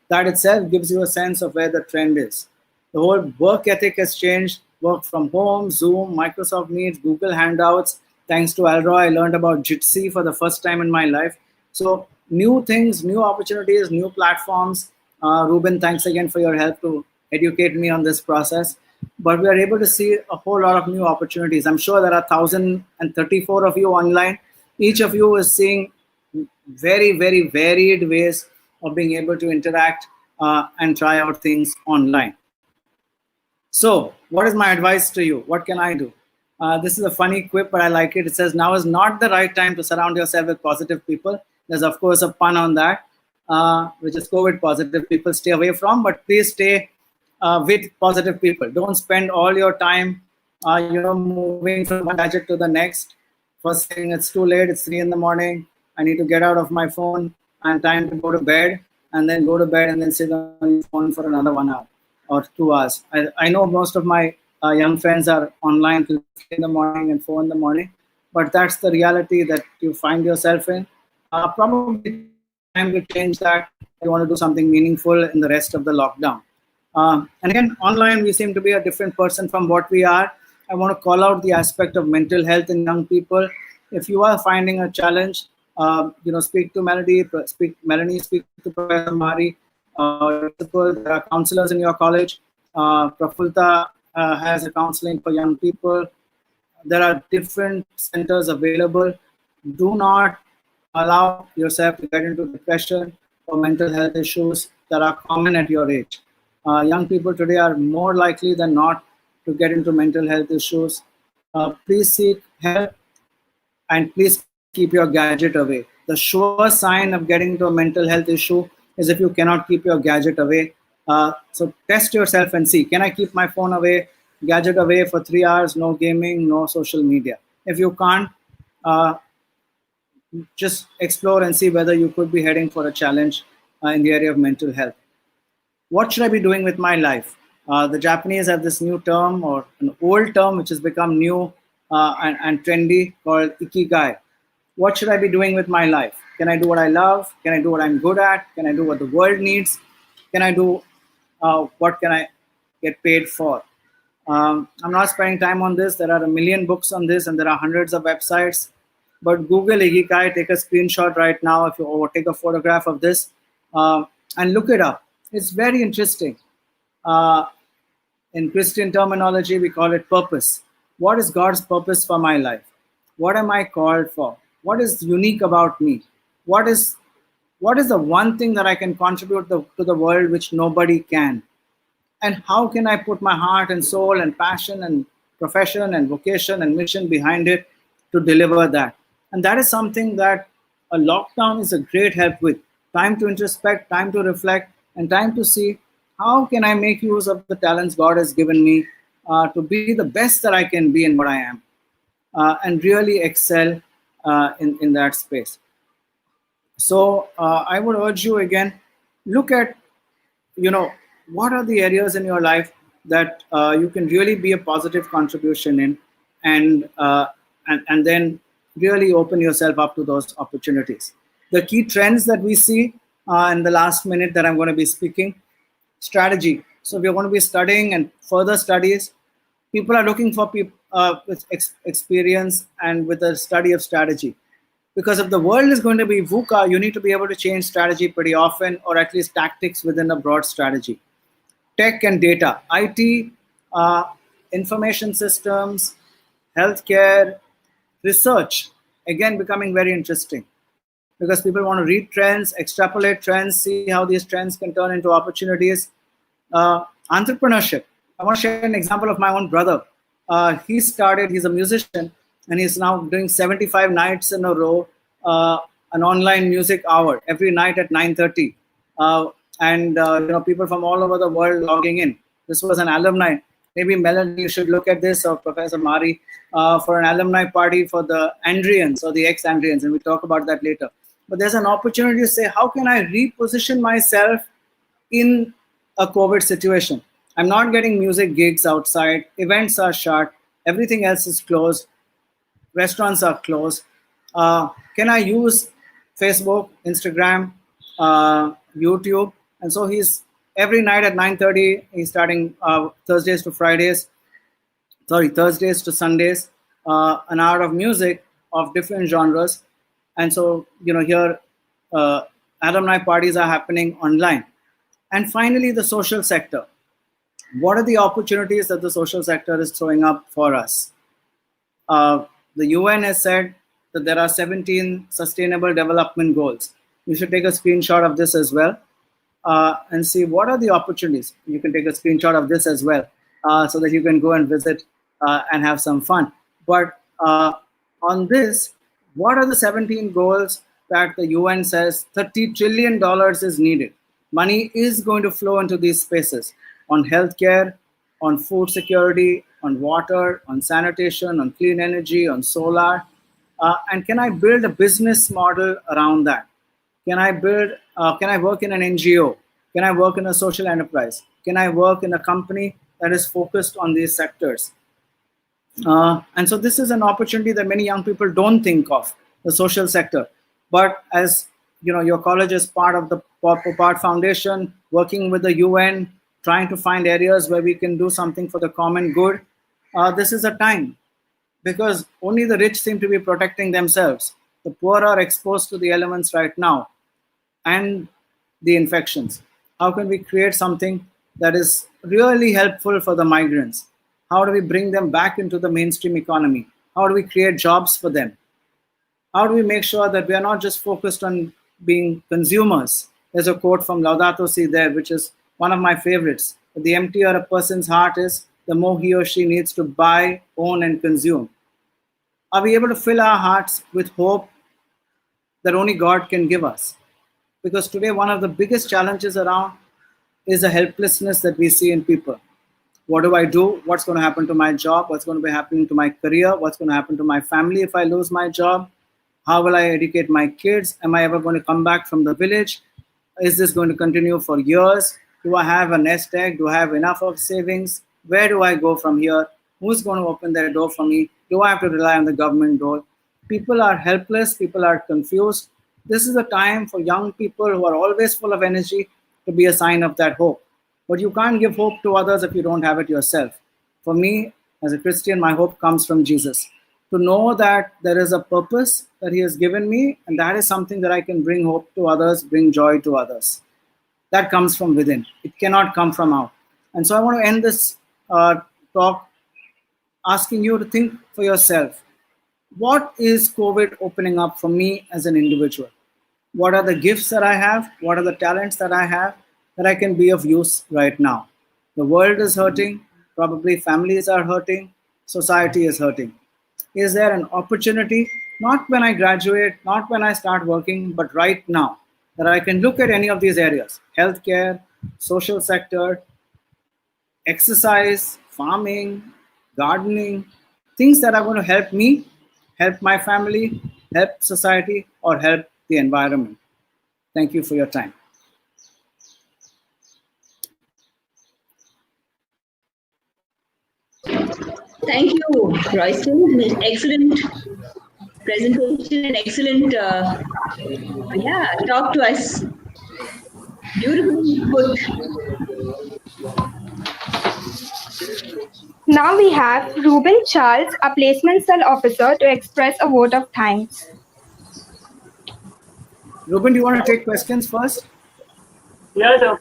That itself gives you a sense of where the trend is. The whole work ethic has changed. Work from home, Zoom, Microsoft Meet, Google Hangouts. Thanks to Alroy, I learned about Jitsi for the first time in my life. So new things, new opportunities, new platforms. Ruben, thanks again for your help to educate me on this process. But we are able to see a whole lot of new opportunities. I'm sure there are 1,034 of you online. Each of you is seeing very, very varied ways of being able to interact and try out things online. So, what is my advice to you? What can I do? This is a funny quip, but I like it. It says, now is not the right time to surround yourself with positive people. There's, of course, a pun on that, which is COVID positive people stay away from, but please stay with positive people. Don't spend all your time, moving from one gadget to the next. First thing, it's too late, it's 3 in the morning. I need to get out of my phone and time to go to bed, and then go to bed and then sit on your phone for another 1 hour or 2 hours. I know most of my young friends are online till 3 in the morning and 4 in the morning, but that's the reality that you find yourself in. Probably time to change that. You want to do something meaningful in the rest of the lockdown. And again, online, we seem to be a different person from what we are. I want to call out the aspect of mental health in young people. If you are finding a challenge, speak to Melanie, speak to Professor Mari. There are counselors in your college. Prafulta has a counseling for young people. There are different centers available. Do not allow yourself to get into depression or mental health issues that are common at your age. Young people today are more likely than not to get into mental health issues. Please seek help, and please keep your gadget away. The sure sign of getting into a mental health issue is if you cannot keep your gadget away. So test yourself and see, can I keep my phone away, gadget away for 3 hours, no gaming, no social media? If you can't, just explore and see whether you could be heading for a challenge in the area of mental health. What should I be doing with my life? The Japanese have this new term, or an old term, which has become new and trendy, called ikigai. What should I be doing with my life? Can I do what I love? Can I do what I'm good at? Can I do what the world needs? Can I do what can I get paid for? I'm not spending time on this. There are a million books on this, and there are hundreds of websites. But Google Ikigai, take a screenshot right now, or take a photograph of this, and look it up. It's very interesting. In Christian terminology, we call it purpose. What is God's purpose for my life? What am I called for? What is unique about me? What is the one thing that I can contribute to the world which nobody can? And how can I put my heart and soul and passion and profession and vocation and mission behind it to deliver that? And that is something that a lockdown is a great help with. Time to introspect, time to reflect, and time to see how can I make use of the talents God has given me to be the best that I can be in what I am, and really excel in that space. So I would urge you again, look at, what are the areas in your life that you can really be a positive contribution in, and then really open yourself up to those opportunities. The key trends that we see in the last minute that I'm going to be speaking: strategy. So we're going to be studying and further studies. People are looking for people with experience and with a study of strategy. Because if the world is going to be VUCA, you need to be able to change strategy pretty often, or at least tactics within a broad strategy. Tech and data, IT, information systems, healthcare, research, again becoming very interesting, because people want to read trends, extrapolate trends, see how these trends can turn into opportunities. Entrepreneurship. I want to share an example of my own brother. He's a musician, and he's now doing 75 nights in a row, an online music hour every night at 9:30. And people from all over the world logging in. This was an alumni. Maybe Melanie, you should look at this, or Professor Mari, for an alumni party for the Andrians or the ex-Andrians, and we'll talk about that later. But there's an opportunity to say, how can I reposition myself in a COVID situation? I'm not getting music gigs outside. Events are shut. Everything else is closed. Restaurants are closed. Can I use Facebook, Instagram, YouTube? And so he's every night at 9:30. He's starting Thursdays to Sundays, an hour of music of different genres. And so here alumni parties are happening online. And finally, the social sector. What are the opportunities that the social sector is throwing up for us? The UN has said that there are 17 sustainable development goals. You should take a screenshot of this as well and see what are the opportunities. You can take a screenshot of this as well so that you can go and visit and have some fun. But on this, what are the 17 goals that the UN says $30 trillion is needed? Money is going to flow into these spaces on healthcare, on food security, on water, on sanitation, on clean energy, on solar. And can I build a business model around that? Can I work in an NGO? Can I work in a social enterprise? Can I work in a company that is focused on these sectors? And so this is an opportunity that many young people don't think of, the social sector. But as you know, your college is part of the Popart Foundation, working with the UN, trying to find areas where we can do something for the common good. This is a time, because only the rich seem to be protecting themselves. The poor are exposed to the elements right now and the infections. How can we create something that is really helpful for the migrants? How do we bring them back into the mainstream economy? How do we create jobs for them? How do we make sure that we are not just focused on being consumers? There's a quote from Laudato Si there, which is one of my favorites. The emptier a person's heart is, the more he or she needs to buy, own, and consume. Are we able to fill our hearts with hope that only God can give us? Because today, one of the biggest challenges around is the helplessness that we see in people. What do I do? What's going to happen to my job? What's going to be happening to my career? What's going to happen to my family if I lose my job? How will I educate my kids? Am I ever going to come back from the village? Is this going to continue for years? Do I have a nest egg? Do I have enough of savings? Where do I go from here? Who's going to open their door for me? Do I have to rely on the government door? People are helpless. People are confused. This is a time for young people who are always full of energy to be a sign of that hope. But you can't give hope to others if you don't have it yourself. For me, as a Christian, my hope comes from Jesus. To know that there is a purpose that he has given me, and that is something that I can bring hope to others, bring joy to others. That comes from within. It cannot come from out. And so I want to end this talk asking you to think for yourself. What is COVID opening up for me as an individual? What are the gifts that I have? What are the talents that I have that I can be of use right now? The world is hurting. Probably families are hurting. Society is hurting. Is there an opportunity, not when I graduate, not when I start working, but right now, that I can look at any of these areas: healthcare, social sector, exercise, farming, gardening, things that are going to help me, help my family, help society, or help the environment. Thank you for your time. Thank you, Royston. Excellent presentation and excellent, talk to us. Beautifully put. Now we have Ruben Charles, a placement cell officer, to express a vote of thanks. Ruben, do you want to take questions first? Yeah, sir.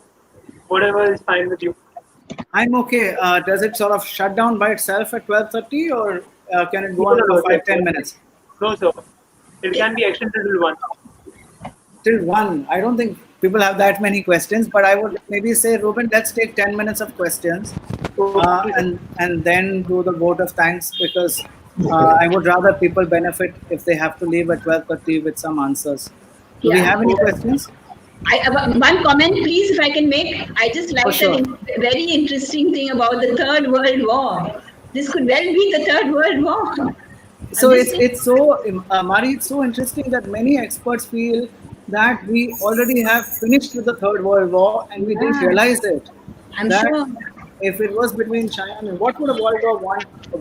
Whatever is fine with you. I'm okay. Does it sort of shut down by itself at 12:30, or can it go on for 5-10 minutes? No, sir. It can be extended till 1. Till 1. I don't think people have that many questions, but I would maybe say, Ruben, let's take 10 minutes of questions and then do the vote of thanks, because I would rather people benefit if they have to leave at 12:30 with some answers. Do we have any questions? One comment, please, if I can make. I just like a very interesting thing about the Third World War. This could well be the Third World War. So it's so, Mari, it's so interesting that many experts feel that we already have finished with the Third World War and we didn't realize it. I'm sure. If it was between China, I mean, what would a World War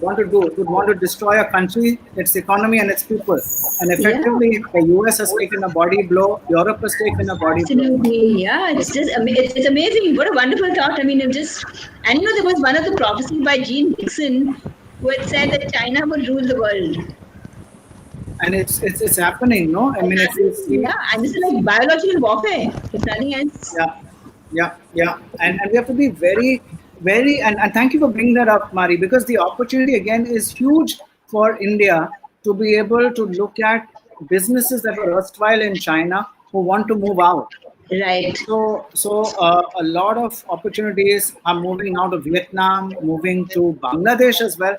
want to do? It would want to destroy a country, its economy, and its people. And effectively, the US has taken a body blow. Europe has taken a body blow. Absolutely, yeah. It's just it's amazing. What a wonderful thought. I mean, and there was one of the prophecies by Gene Dixon who had said that China would rule the world. And it's happening, no? I mean, and this is like biological warfare. It's nothing else. Yeah. And we have to be very, and thank you for bringing that up, Mari, because the opportunity again is huge for India to be able to look at businesses that were erstwhile in China who want to move out. Right. So a lot of opportunities are moving out of Vietnam, moving to Bangladesh as well,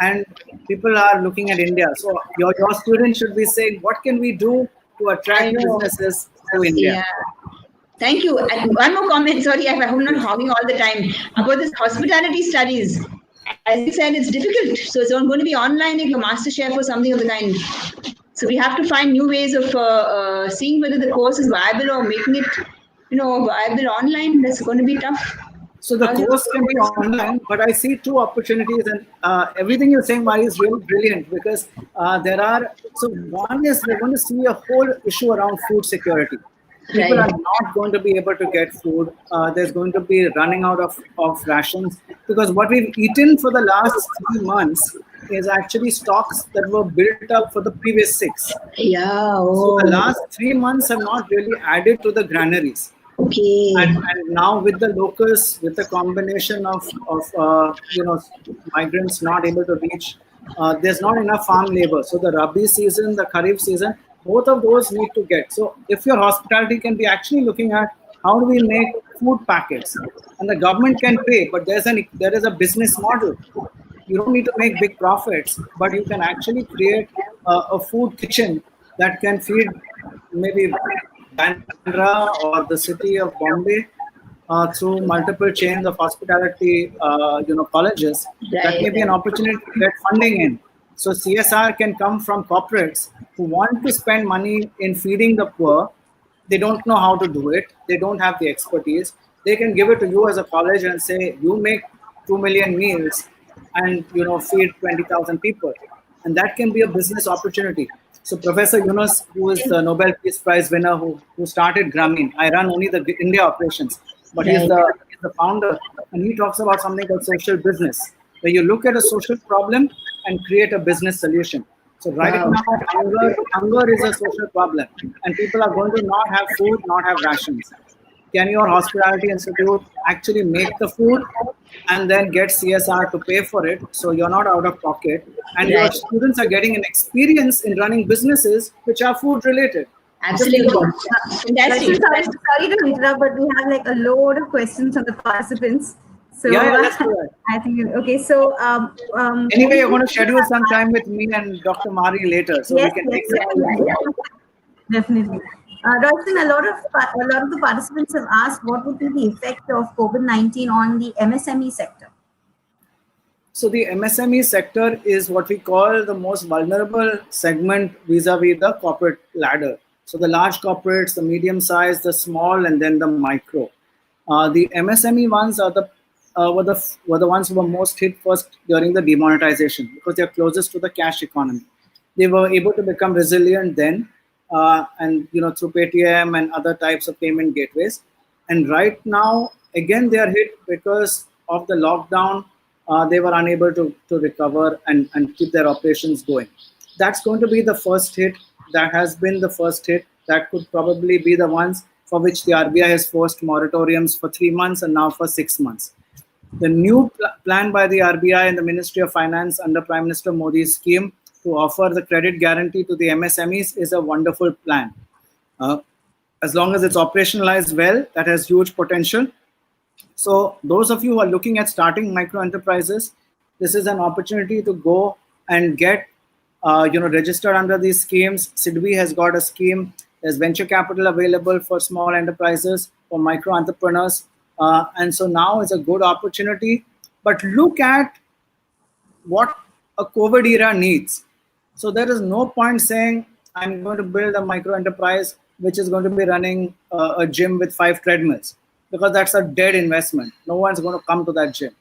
and people are looking at India. So your students should be saying, what can we do to I attract know. businesses to India? Yeah. Thank you. And one more comment. Sorry, I'm not hogging all the time about this hospitality studies. As you said, it's difficult. So it's going to be online, like a master chef or something of the kind. So we have to find new ways of seeing whether the course is viable or making it, viable online. That's going to be tough. So the course can be online, but I see two opportunities, and everything you're saying, Mari, is really brilliant because there are. So one is we're going to see a whole issue around food security. People are not going to be able to get food. There's going to be running out of rations because what we've eaten for the last 3 months is actually stocks that were built up for the previous 6. Yeah. So the last 3 months have not really added to the granaries. Okay. And now with the locusts, with the combination of migrants not able to reach, there's not enough farm labor. So the Rabi season, the Kharif season, both of those need to get. So if your hospitality can be actually looking at how do we make food packets, and the government can pay, but there is a business model. You don't need to make big profits, but you can actually create a food kitchen that can feed maybe Bandra or the city of Bombay through multiple chains of hospitality, colleges. That may be an opportunity to get funding in. So CSR can come from corporates who want to spend money in feeding the poor. They don't know how to do it. They don't have the expertise. They can give it to you as a college and say, you make 2 million meals and feed 20,000 people. And that can be a business opportunity. So Professor Yunus, who is the Nobel Peace Prize winner who started Grameen, I run only the India operations, but he's the founder, and he talks about something called social business, where you look at a social problem and create a business solution. So right now, hunger is a social problem, and people are going to not have food, not have rations. Can your hospitality institute actually make the food and then get CSR to pay for it, so you're not out of pocket, and your students are getting an experience in running businesses which are food related? Absolutely. Fantastic. Sorry to interrupt, but we have like a load of questions from the participants. So let's do that. I think okay. So anyway, you're going to schedule some time with me and Dr. Mari later, so we can take definitely. Royston, a lot of the participants have asked what would be the effect of COVID-19 on the MSME sector. So the MSME sector is what we call the most vulnerable segment vis-a-vis the corporate ladder. So the large corporates, the medium size, the small, and then the micro. The MSME ones are were the ones who were most hit first during the demonetization because they're closest to the cash economy. They were able to become resilient then, and through Paytm and other types of payment gateways. And right now, again, they are hit because of the lockdown. They were unable to recover and keep their operations going. That's going to be the first hit. That has been the first hit. That could probably be the ones for which the RBI has forced moratoriums for 3 months and now for 6 months. The new plan by the RBI and the Ministry of Finance under Prime Minister Modi's scheme to offer the credit guarantee to the MSMEs is a wonderful plan. As long as it's operationalized well, that has huge potential. So those of you who are looking at starting micro enterprises, this is an opportunity to go and get registered under these schemes. SIDBI has got a scheme. There's venture capital available for small enterprises, for micro entrepreneurs. And so now is a good opportunity. But look at what a COVID era needs. So there is no point saying, I'm going to build a micro enterprise which is going to be running a gym with 5 treadmills, because that's a dead investment. No one's going to come to that gym.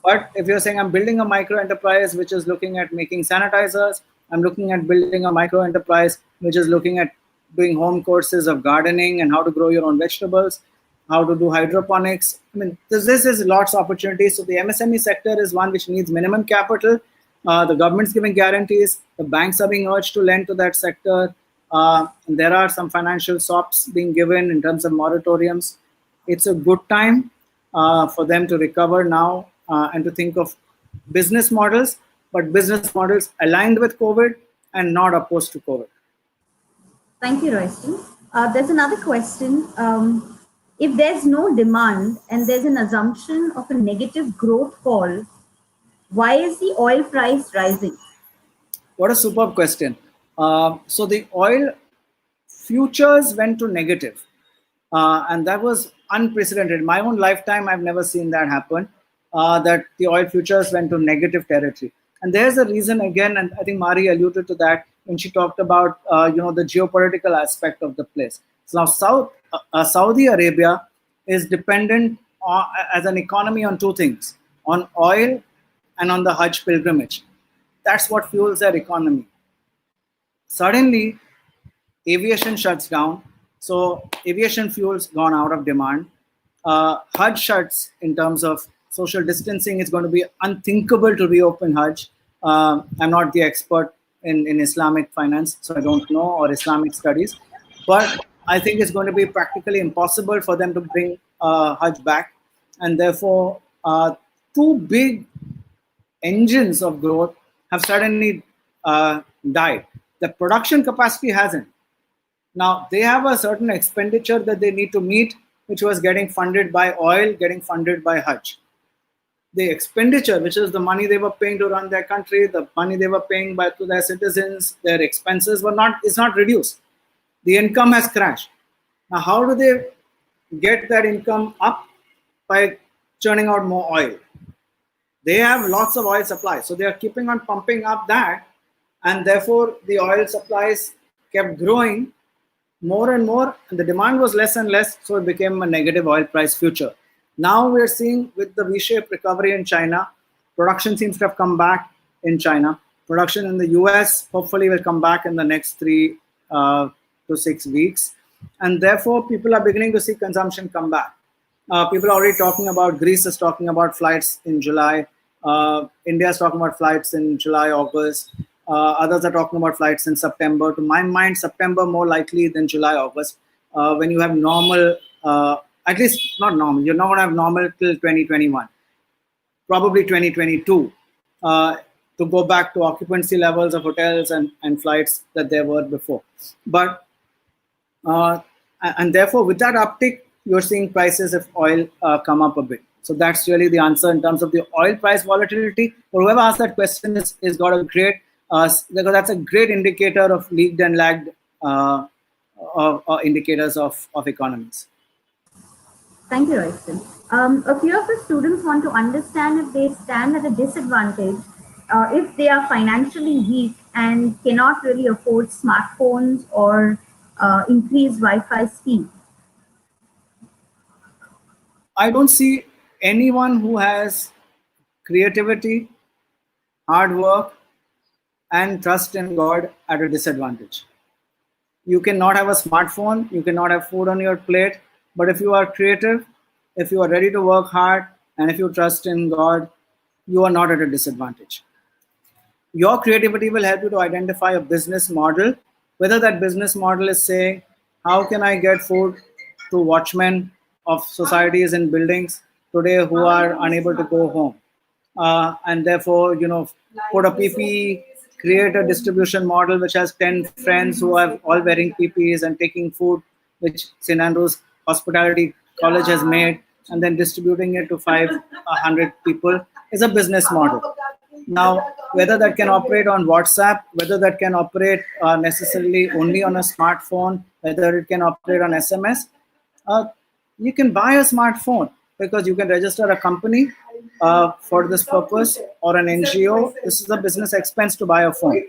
But if you're saying I'm building a micro enterprise which is looking at making sanitizers, I'm looking at building a micro enterprise which is looking at doing home courses of gardening and how to grow your own vegetables, how to do hydroponics. I mean, this is lots of opportunities. So the MSME sector is one which needs minimum capital. The government's giving guarantees. The banks are being urged to lend to that sector. And there are some financial SOPs being given in terms of moratoriums. It's a good time for them to recover now and to think of business models. but business models aligned with COVID and not opposed to COVID. Thank you, Royston. There's another question. If there's no demand and there's an assumption of a negative growth call, why is the oil price rising? What a superb question. So the oil futures went to negative, and that was unprecedented. In my own lifetime, I've never seen that happen, that the oil futures went to negative territory. And there's a reason again, and I think Mari alluded to that when she talked about the geopolitical aspect of the place. So now Saudi Arabia is dependent as an economy on two things, on oil and on the Hajj pilgrimage. That's what fuels their economy. Suddenly, aviation shuts down. So aviation fuel's gone out of demand. Hajj shuts in terms of social distancing. It's going to be unthinkable to reopen Hajj. I'm not the expert in Islamic finance, so I don't know, or Islamic studies. But I think it's going to be practically impossible for them to bring Hajj back. And therefore, two big engines of growth have suddenly died. The production capacity hasn't. Now, they have a certain expenditure that they need to meet, which was getting funded by oil, getting funded by Hajj. The expenditure, which is the money they were paying to run their country, the money they were paying to their citizens, their expenses is not reduced. The income has crashed. Now, how do they get that income up? By churning out more oil. They have lots of oil supply, so they are keeping on pumping up that, and therefore the oil supplies kept growing more and more, and the demand was less and less, so it became a negative oil price future. Now we're seeing with the V-shaped recovery in China, production seems to have come back in China. Production in the US hopefully will come back in the next 3 to 6 weeks, and therefore people are beginning to see consumption come back. People are already talking about, Greece is talking about flights in July. India is talking about flights in July, August. Others are talking about flights in September. To my mind, September more likely than July, August. When you have normal, at least not normal, you're not going to have normal till 2021. Probably 2022 to go back to occupancy levels of hotels and flights that there were before. But, and therefore with that uptick, you're seeing prices of oil come up a bit. So that's really the answer in terms of the oil price volatility. But whoever asked that question is got a great, because that's a great indicator of leaked and lagged indicators of economies. Thank you, Royston. A few of the students want to understand if they stand at a disadvantage if they are financially weak and cannot really afford smartphones or increased Wi-Fi speed. I don't see anyone who has creativity, hard work, and trust in God at a disadvantage. You cannot have a smartphone, you cannot have food on your plate, but if you are creative, if you are ready to work hard, and if you trust in God, you are not at a disadvantage. Your creativity will help you to identify a business model, whether that business model is saying, how can I get food to watchmen of societies and buildings today who are unable to go home, and therefore put a PPE, create a distribution model which has 10 friends who are all wearing PPEs and taking food which St. Andrew's Hospitality College has made, and then distributing it to 500 people is a business model. Now, whether that can operate on WhatsApp, whether that can operate necessarily only on a smartphone, whether it can operate on SMS, you can buy a smartphone because you can register a company for this purpose, or an NGO. This is a business expense to buy a phone.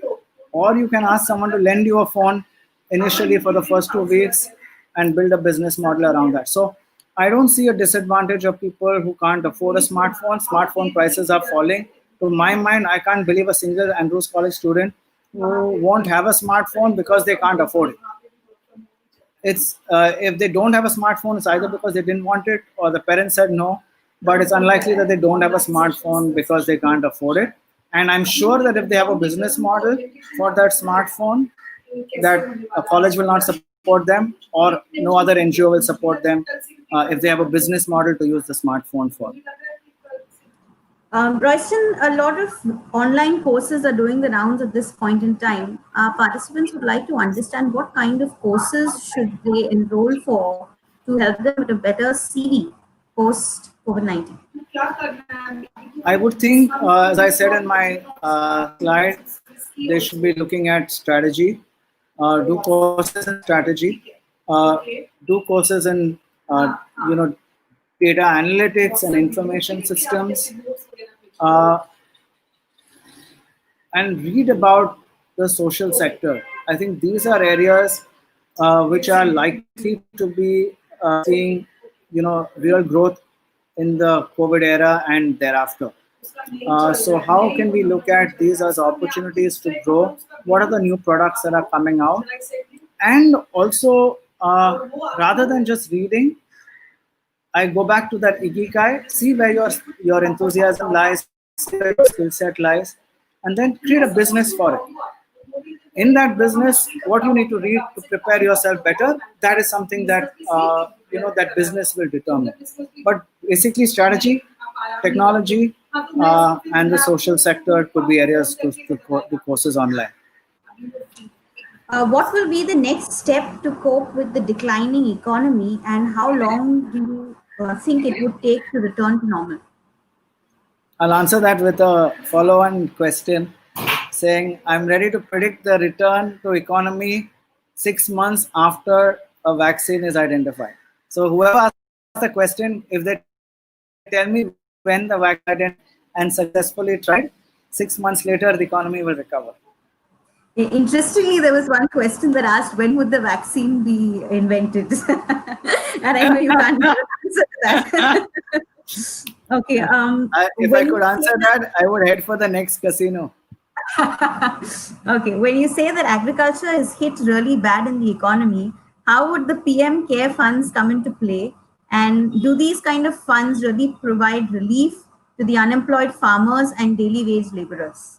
Or you can ask someone to lend you a phone initially for the first 2 weeks and build a business model around that. So I don't see a disadvantage of people who can't afford a smartphone. Smartphone prices are falling. To my mind, I can't believe a single Andrews College student who won't have a smartphone because they can't afford it. It's if they don't have a smartphone, it's either because they didn't want it or the parents said no, but it's unlikely that they don't have a smartphone because they can't afford it. And I'm sure that if they have a business model for that smartphone, that a college will not support them, or no other NGO will support them if they have a business model to use the smartphone for. Royston, a lot of online courses are doing the rounds at this point in time. Participants would like to understand what kind of courses should they enroll for to help them with a better CV post COVID-19. I would think, as I said in my slide, they should be looking at strategy, do courses in strategy, do courses in data analytics and information systems, and read about the social sector. I think these are areas which are likely to be seeing, real growth in the COVID era and thereafter. So how can we look at these as opportunities to grow? What are the new products that are coming out? And also, rather than just reading, I go back to that ikigai, see where your enthusiasm lies, see where your skill set lies, and then create a business for it. In that business, what you need to read to prepare yourself better, that is something that that business will determine. But basically, strategy, technology, and the social sector could be areas to do courses online. What will be the next step to cope with the declining economy, and how long do you think it would take to return to normal? I'll answer that with a follow-on question saying I'm ready to predict the return to economy 6 months after a vaccine is identified. So whoever asks the question, if they tell me when the vaccine and successfully tried, 6 months later the economy will recover. Interestingly, there was one question that asked when would the vaccine be invented, and I know you can't answer that. Okay. If I could answer that, I would head for the next casino. Okay. When you say that agriculture is hit really bad in the economy, how would the PM Care funds come into play? And do these kind of funds really provide relief to the unemployed farmers and daily wage laborers?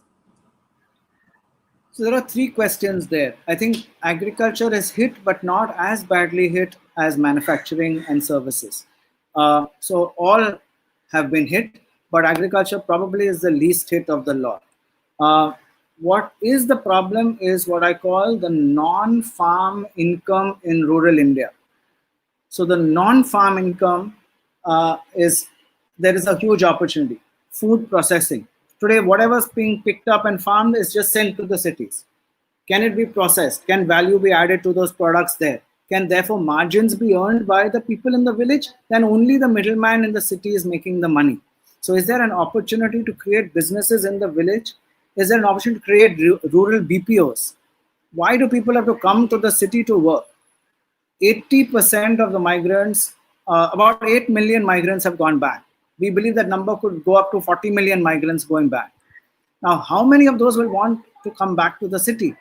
So there are 3 questions there. I think agriculture is hit, but not as badly hit as manufacturing and services. So all have been hit, but agriculture probably is the least hit of the lot. What is the problem is what I call the non-farm income in rural India. So the non-farm income there is a huge opportunity. Food processing. Today, whatever's being picked up and farmed is just sent to the cities. Can it be processed? Can value be added to those products there? Can therefore margins be earned by the people in the village? Then only the middleman in the city is making the money. So is there an opportunity to create businesses in the village? Is there an option to create rural BPOs? Why do people have to come to the city to work? 80% of the migrants, about 8 million migrants have gone back. We believe that number could go up to 40 million migrants going back. Now, how many of those will want to come back to the city?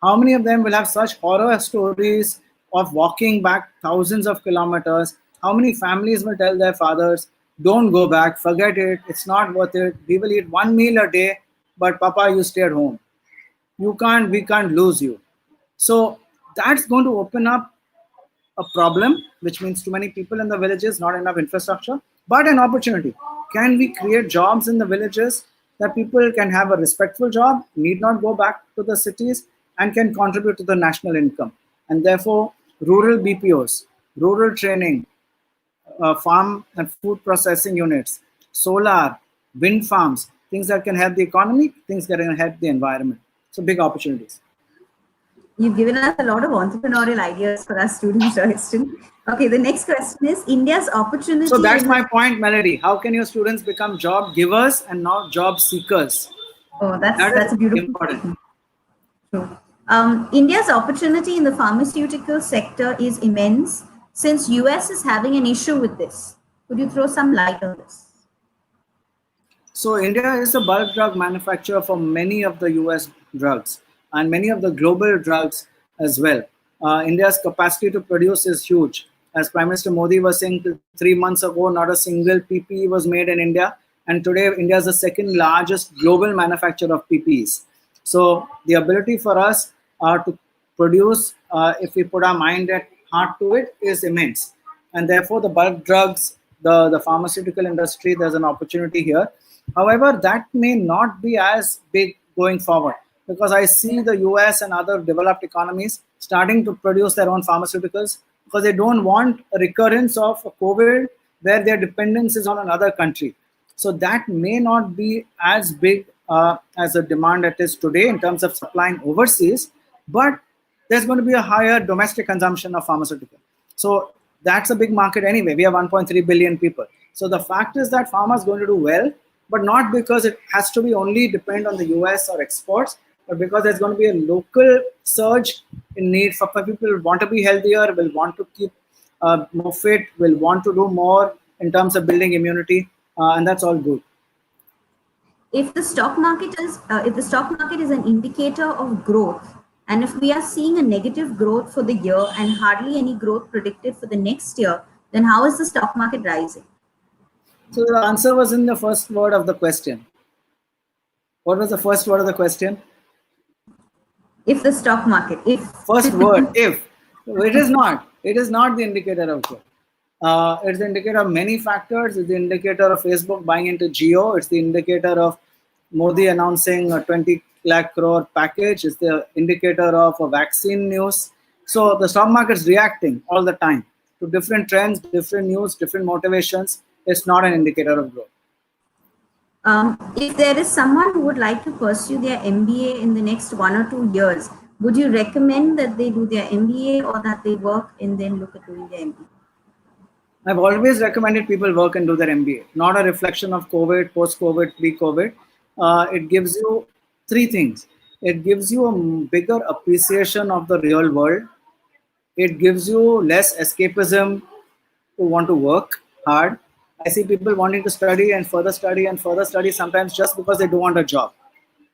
How many of them will have such horror stories of walking back thousands of kilometers? How many families will tell their fathers, don't go back, forget it, it's not worth it. We will eat 1 meal a day, but Papa, you stay at home. We can't lose you. So that's going to open up a problem, which means too many people in the villages, not enough infrastructure, but an opportunity. Can we create jobs in the villages that people can have a respectful job, need not go back to the cities, and can contribute to the national income? And therefore, rural BPOs, rural training, farm and food processing units, solar, wind farms, things that can help the economy, things that can help the environment. So big opportunities. You've given us a lot of entrepreneurial ideas for our students, Royston. Okay, the next question is India's opportunity. So that's my point, Melody. How can your students become job givers and not job seekers? Oh, that's a beautiful important. True. India's opportunity in the pharmaceutical sector is immense since US is having an issue with this. Could you throw some light on this? So India is a bulk drug manufacturer for many of the US drugs and many of the global drugs as well. India's capacity to produce is huge. As Prime Minister Modi was saying 3 months ago, not a single PPE was made in India. And today, India is the second largest global manufacturer of PPEs. So the ability for us to produce, if we put our mind and heart to it, is immense. And therefore, the bulk drugs, the pharmaceutical industry, there's an opportunity here. However, that may not be as big going forward, because I see the US and other developed economies starting to produce their own pharmaceuticals, because they don't want a recurrence of a COVID where their dependence is on another country. So that may not be as big as the demand it is today in terms of supplying overseas, but there's going to be a higher domestic consumption of pharmaceutical. So that's a big market anyway. We have 1.3 billion people. So the fact is that pharma is going to do well, but not because it has to be only depend on the US or exports, but because there's going to be a local surge in need for people who want to be healthier, will want to keep more fit, will want to do more in terms of building immunity, and that's all good. If the stock market is an indicator of growth, and if we are seeing a negative growth for the year and hardly any growth predicted for the next year, then how is the stock market rising? So the answer was in the first word of the question. What was the first word of the question? If the stock market, if. First word, if. It is not. It is not the indicator of growth. It's the indicator of many factors. It's the indicator of Facebook buying into Jio. It's the indicator of Modi announcing a 20 lakh crore package. It's the indicator of a vaccine news. So the stock market is reacting all the time to different trends, different news, different motivations. It's not an indicator of growth. If there is someone who would like to pursue their MBA in the next 1 or 2 years, would you recommend that they do their MBA or that they work and then look at doing their MBA? I've always recommended people work and do their MBA. Not a reflection of COVID, post-COVID, pre-COVID. It gives you three things. It gives you a bigger appreciation of the real world. It gives you less escapism to want to work hard. I see people wanting to study and further study and further study sometimes just because they don't want a job.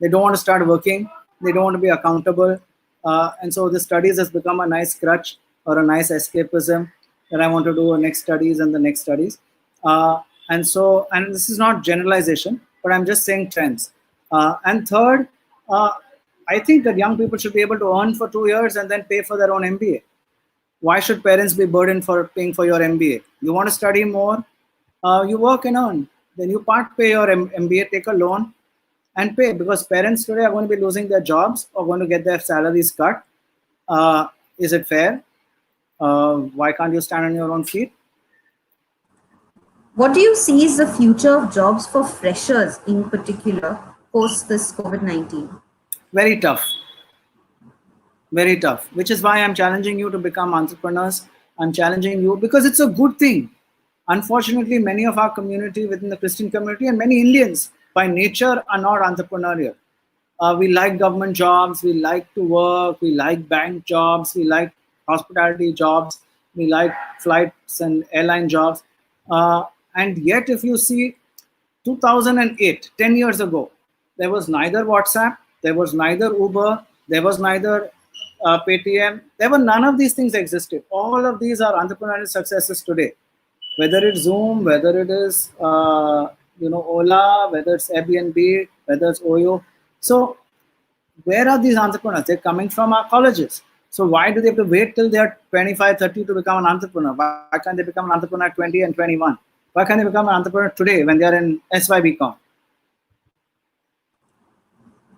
They don't want to start working. They don't want to be accountable. And so the studies has become a nice crutch or a nice escapism that I want to do the next studies and the next studies. And this is not generalization, but I'm just saying trends. And third, I think that young people should be able to earn for 2 years and then pay for their own MBA. Why should parents be burdened for paying for your MBA? You want to study more? You work and earn. Then you part pay your MBA, take a loan and pay, because parents today are going to be losing their jobs or going to get their salaries cut. Is it fair? Why can't you stand on your own feet? What do you see is the future of jobs for freshers in particular post this COVID-19? Very tough. Very tough, which is why I'm challenging you to become entrepreneurs. I'm challenging you because it's a good thing. Unfortunately, many of our community within the Christian community and many Indians by nature are not entrepreneurial. We like government jobs, we like to work, we like bank jobs, we like hospitality jobs, we like flights and airline jobs. And yet if you see 2008, 10 years ago, there was neither WhatsApp, there was neither Uber, there was neither Paytm. There were none of these things existed. All of these are entrepreneurial successes today. Whether it's Zoom, whether it is Ola, whether it's Airbnb, whether it's Oyo. So where are these entrepreneurs? They're coming from our colleges. So why do they have to wait till they're 25, 30 to become an entrepreneur? Why can't they become an entrepreneur at 20 and 21? Why can't they become an entrepreneur today when they're in SYBCom?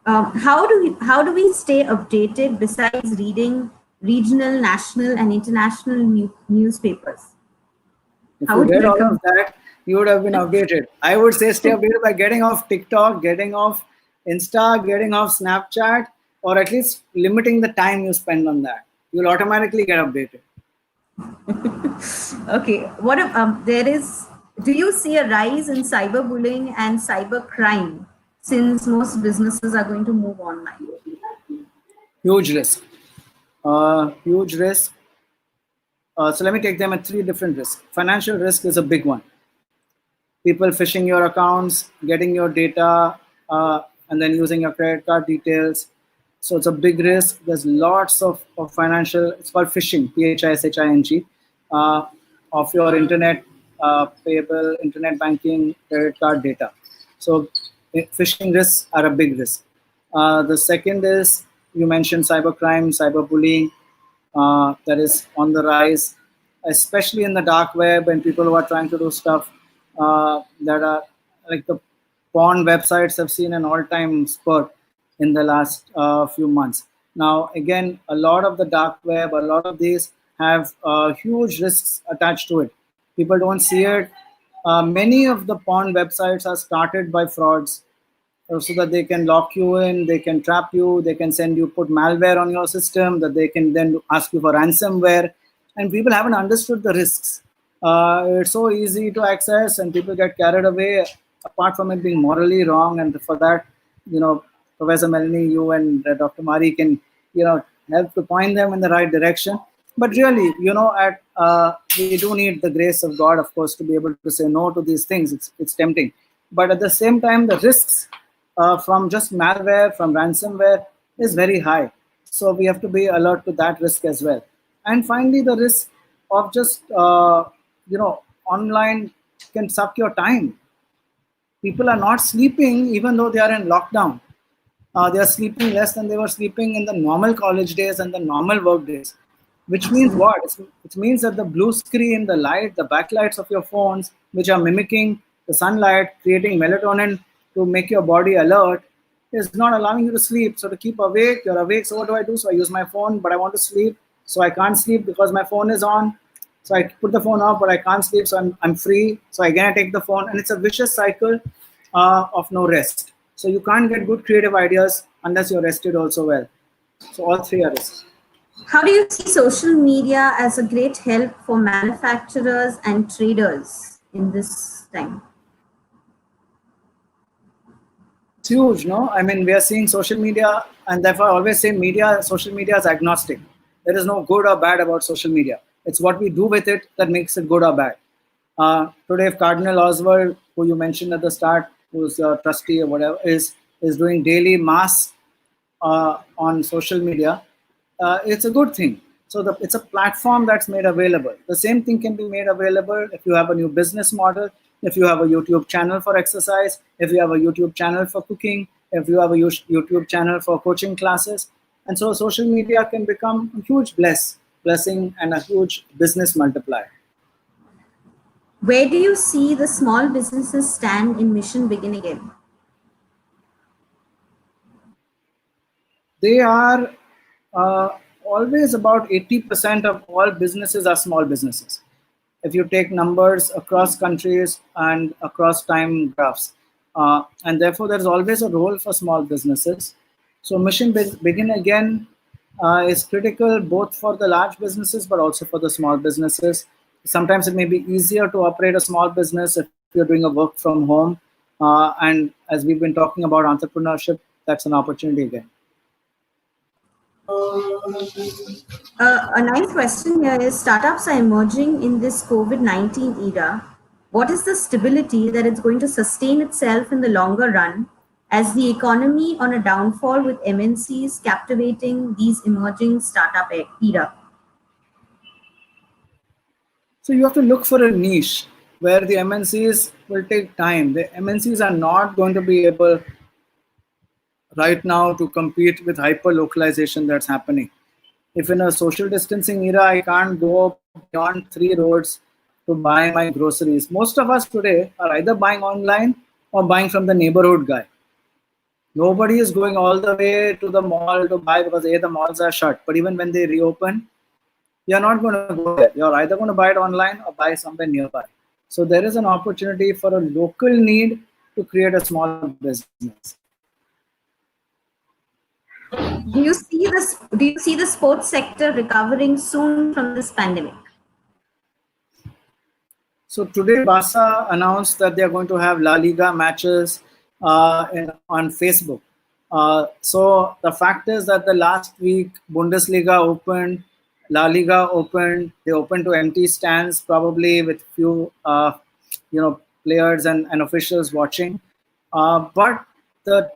How do we stay updated besides reading regional, national, and international newspapers? If you read all of that, you would have been updated. I would say stay updated by getting off TikTok, getting off Insta, getting off Snapchat, or at least limiting the time you spend on that. You'll automatically get updated. Okay. Do you see a rise in cyberbullying and cybercrime since most businesses are going to move online? Huge risk. Huge risk. So let me take them at three different risks. Financial risk is a big one. People phishing your accounts, getting your data, and then using your credit card details. So it's a big risk. There's lots of financial, it's called phishing, PHISHING, of your internet payable, internet banking, credit card data. So phishing risks are a big risk. The second is, you mentioned cybercrime, cyberbullying. That is on the rise, especially in the dark web, and people who are trying to do stuff that are like the porn websites have seen an all-time spurt in the last few months. Now, again, a lot of the dark web, a lot of these have huge risks attached to it. People don't see it. Many of the porn websites are started by frauds so that they can lock you in, they can trap you, they can send you, put malware on your system, that they can then ask you for ransomware. And people haven't understood the risks. It's so easy to access and people get carried away, apart from it being morally wrong. And for that, Professor Melanie, you and Dr. Mari can, help to point them in the right direction. But really, we do need the grace of God, of course, to be able to say no to these things. It's tempting. But at the same time, the risks from just malware, from ransomware is very high. So we have to be alert to that risk as well. And finally, the risk of just, online can suck your time. People are not sleeping even though they are in lockdown. They are sleeping less than they were sleeping in the normal college days and the normal work days. Which means what? It means that the blue screen, the light, the backlights of your phones, which are mimicking the sunlight, creating melatonin to make your body alert, is not allowing you to sleep. So to keep awake, you're awake. So what do I do? So I use my phone, but I want to sleep. So I can't sleep because my phone is on. So I put the phone off, but I can't sleep. So I'm free. So again, I take the phone. And it's a vicious cycle of no rest. So you can't get good creative ideas unless you're rested also well. So all three are risks. How do you see social media as a great help for manufacturers and traders in this time? It's huge, no? I mean, we are seeing social media, and therefore I always say social media is agnostic. There is no good or bad about social media. It's what we do with it that makes it good or bad. Today, if Cardinal Oswald, who you mentioned at the start, who's your trustee or whatever, is doing daily mass on social media, it's a good thing. So it's a platform that's made available. The same thing can be made available if you have a new business model, if you have a YouTube channel for exercise, if you have a YouTube channel for cooking, if you have a YouTube channel for coaching classes. And so social media can become a huge blessing and a huge business multiplier. Where do you see the small businesses stand in Mission Begin Again? They are always about 80% of all businesses are small businesses. If you take numbers across countries and across time graphs. And therefore, there's always a role for small businesses. So Mission Begin Again is critical both for the large businesses, but also for the small businesses. Sometimes it may be easier to operate a small business if you're doing a work from home. And as we've been talking about entrepreneurship, that's an opportunity again. A nice question here is, startups are emerging in this COVID-19 era. What is the stability that it's going to sustain itself in the longer run as the economy on a downfall with MNCs captivating these emerging startup era? So you have to look for a niche where the MNCs will take time. The MNCs are not going to be able right now to compete with hyper-localization that's happening. If in a social distancing era, I can't go beyond 3 roads to buy my groceries. Most of us today are either buying online or buying from the neighborhood guy. Nobody is going all the way to the mall to buy because the malls are shut. But even when they reopen, you're not going to go there. You're either going to buy it online or buy somewhere nearby. So there is an opportunity for a local need to create a small business. Do you see the sports sector recovering soon from this pandemic? So today, Barca announced that they are going to have La Liga matches on Facebook. So the fact is that the last week, Bundesliga opened, La Liga opened. They opened to empty stands, probably with few, players and officials watching. But the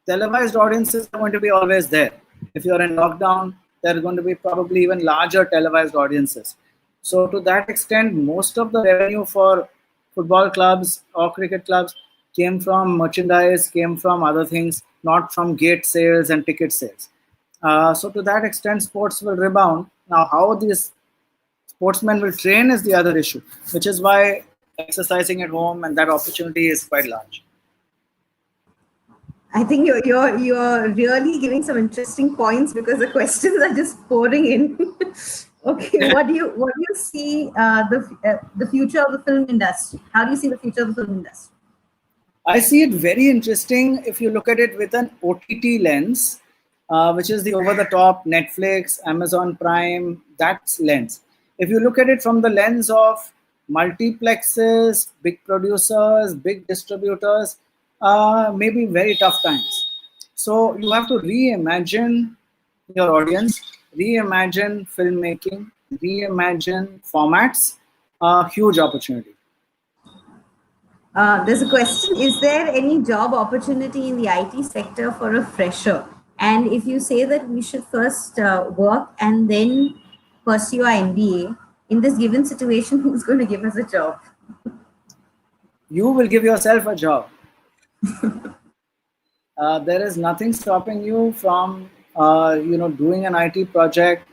televised audiences are going to be always there. If you're in lockdown, there are going to be probably even larger televised audiences. So to that extent, most of the revenue for football clubs or cricket clubs came from merchandise, came from other things, not from gate sales and ticket sales. So to that extent, sports will rebound. Now, how these sportsmen will train is the other issue, which is why exercising at home and that opportunity is quite large. I think you're really giving some interesting points because the questions are just pouring in. Okay, what do you see the future of the film industry? How do you see the future of the film industry? I see it very interesting if you look at it with an OTT lens, which is the over-the-top Netflix, Amazon Prime, that lens. If you look at it from the lens of multiplexes, big producers, big distributors, maybe very tough times. So you have to reimagine your audience, reimagine filmmaking, reimagine formats. Huge opportunity. There's a question: is there any job opportunity in the IT sector for a fresher? And if you say that we should first work and then pursue our MBA, in this given situation, who's going to give us a job? You will give yourself a job. There is nothing stopping you from doing an IT project,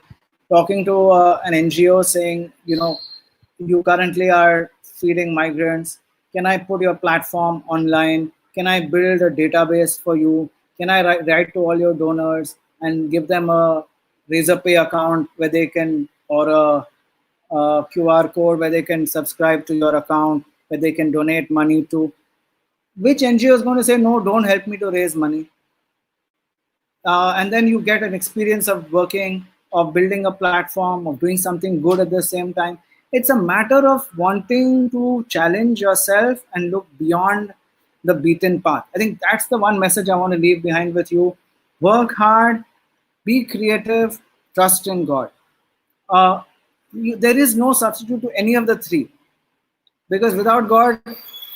talking to an NGO saying, you currently are feeding migrants. Can I put your platform online? Can I build a database for you? Can I write to all your donors and give them a Razorpay account where they can, or a QR code where they can subscribe to your account, where they can donate money to? Which NGO is going to say, no, don't help me to raise money? And then you get an experience of working, of building a platform, of doing something good at the same time. It's a matter of wanting to challenge yourself and look beyond the beaten path. I think that's the one message I want to leave behind with you. Work hard, be creative, trust in God. There is no substitute to any of the three. Because without God,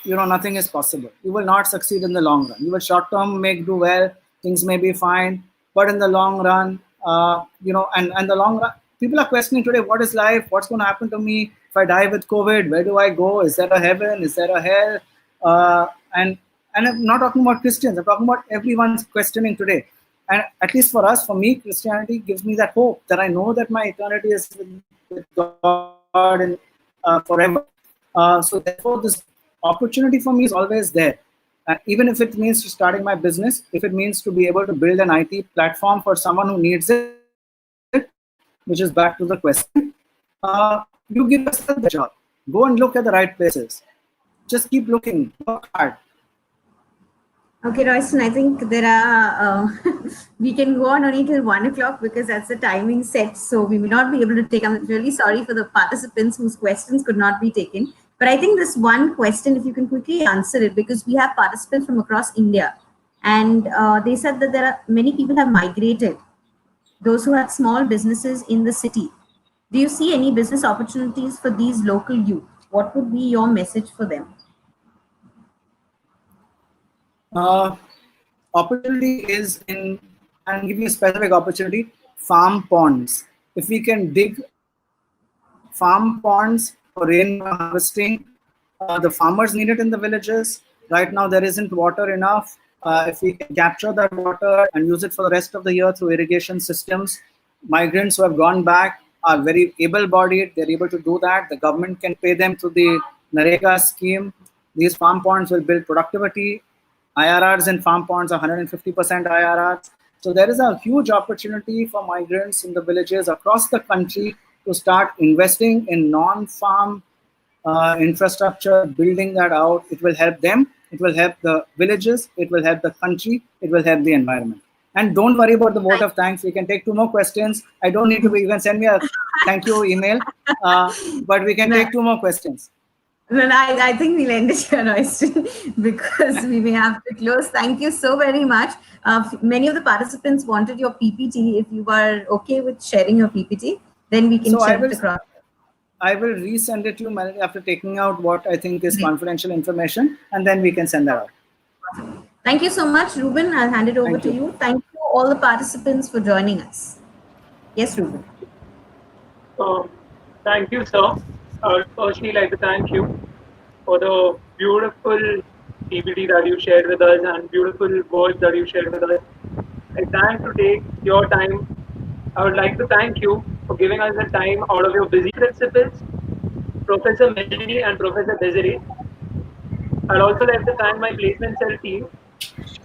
nothing is possible. You will not succeed in the long run. You will short term do well, things may be fine, but in the long run, and the long run, people are questioning today, what is life? What's going to happen to me if I die with COVID? Where do I go? Is there a heaven? Is there a hell? And I'm not talking about Christians. I'm talking about everyone's questioning today. And at least for us, for me, Christianity gives me that hope that I know that my eternity is with God and forever. So therefore, this opportunity for me is always there. Even if it means starting my business, if it means to be able to build an IT platform for someone who needs it, which is back to the question, you give yourself the job. Go and look at the right places. Just keep looking, work hard. Okay, Royston, I think there are, we can go on only till 1 o'clock because that's the timing set. So we may not be able to take, I'm really sorry for the participants whose questions could not be taken. But I think this one question, if you can quickly answer it, because we have participants from across India. And they said that there are many people have migrated, those who had small businesses in the city. Do you see any business opportunities for these local youth? What would be your message for them? Opportunity is in, and give you a specific opportunity, farm ponds. If we can dig farm ponds for rainwater harvesting, the farmers need it in the villages. Right now, there isn't water enough. If we can capture that water and use it for the rest of the year through irrigation systems, migrants who have gone back are very able-bodied. They're able to do that. The government can pay them through the NREGA scheme. These farm ponds will build productivity. IRRs in farm ponds are 150% IRRs. So there is a huge opportunity for migrants in the villages across the country to start investing in non-farm infrastructure, building that out. It will help them. It will help the villages. It will help the country. It will help the environment. And don't worry about the vote of thanks. We can take 2 more questions. I don't need to be, you can send me a thank you email, but we can take 2 more questions. Well, I think we'll end it here, Royston, because we may have to close. Thank you so very much. Many of the participants wanted your PPT. If you are okay with sharing your PPT, then we can share it across. I will resend it to you, Melanie, after taking out what I think is confidential information, and then we can send that out. Awesome. Thank you so much, Ruben. I'll hand it over to you. Thank you all the participants for joining us. Yes, Ruben. Thank you, sir. I would firstly like to thank you for the beautiful PPT that you shared with us and beautiful words that you shared with us. I thank to take your time. I would like to thank you for giving us the time out of your busy principals, Professor Melanie and Professor Desiree. I'd also like to thank my placement cell team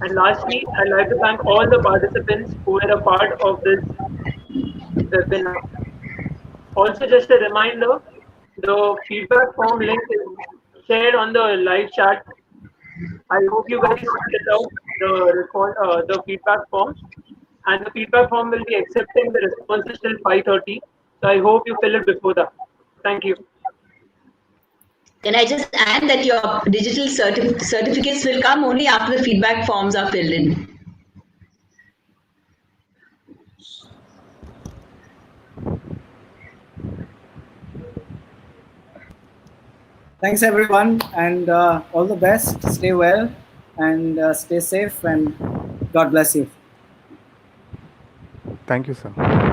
And lastly, I'd like to thank all the participants who were a part of this webinar. Also, just a reminder, the feedback form link is shared on the live chat. I hope you guys fill out the feedback forms, and the feedback form will be accepting the responses till 5:30. So I hope you fill it before that. Thank you. Can I just add that your digital certificates will come only after the feedback forms are filled in? Thanks, everyone, and all the best. Stay well and stay safe, and God bless you. Thank you, sir.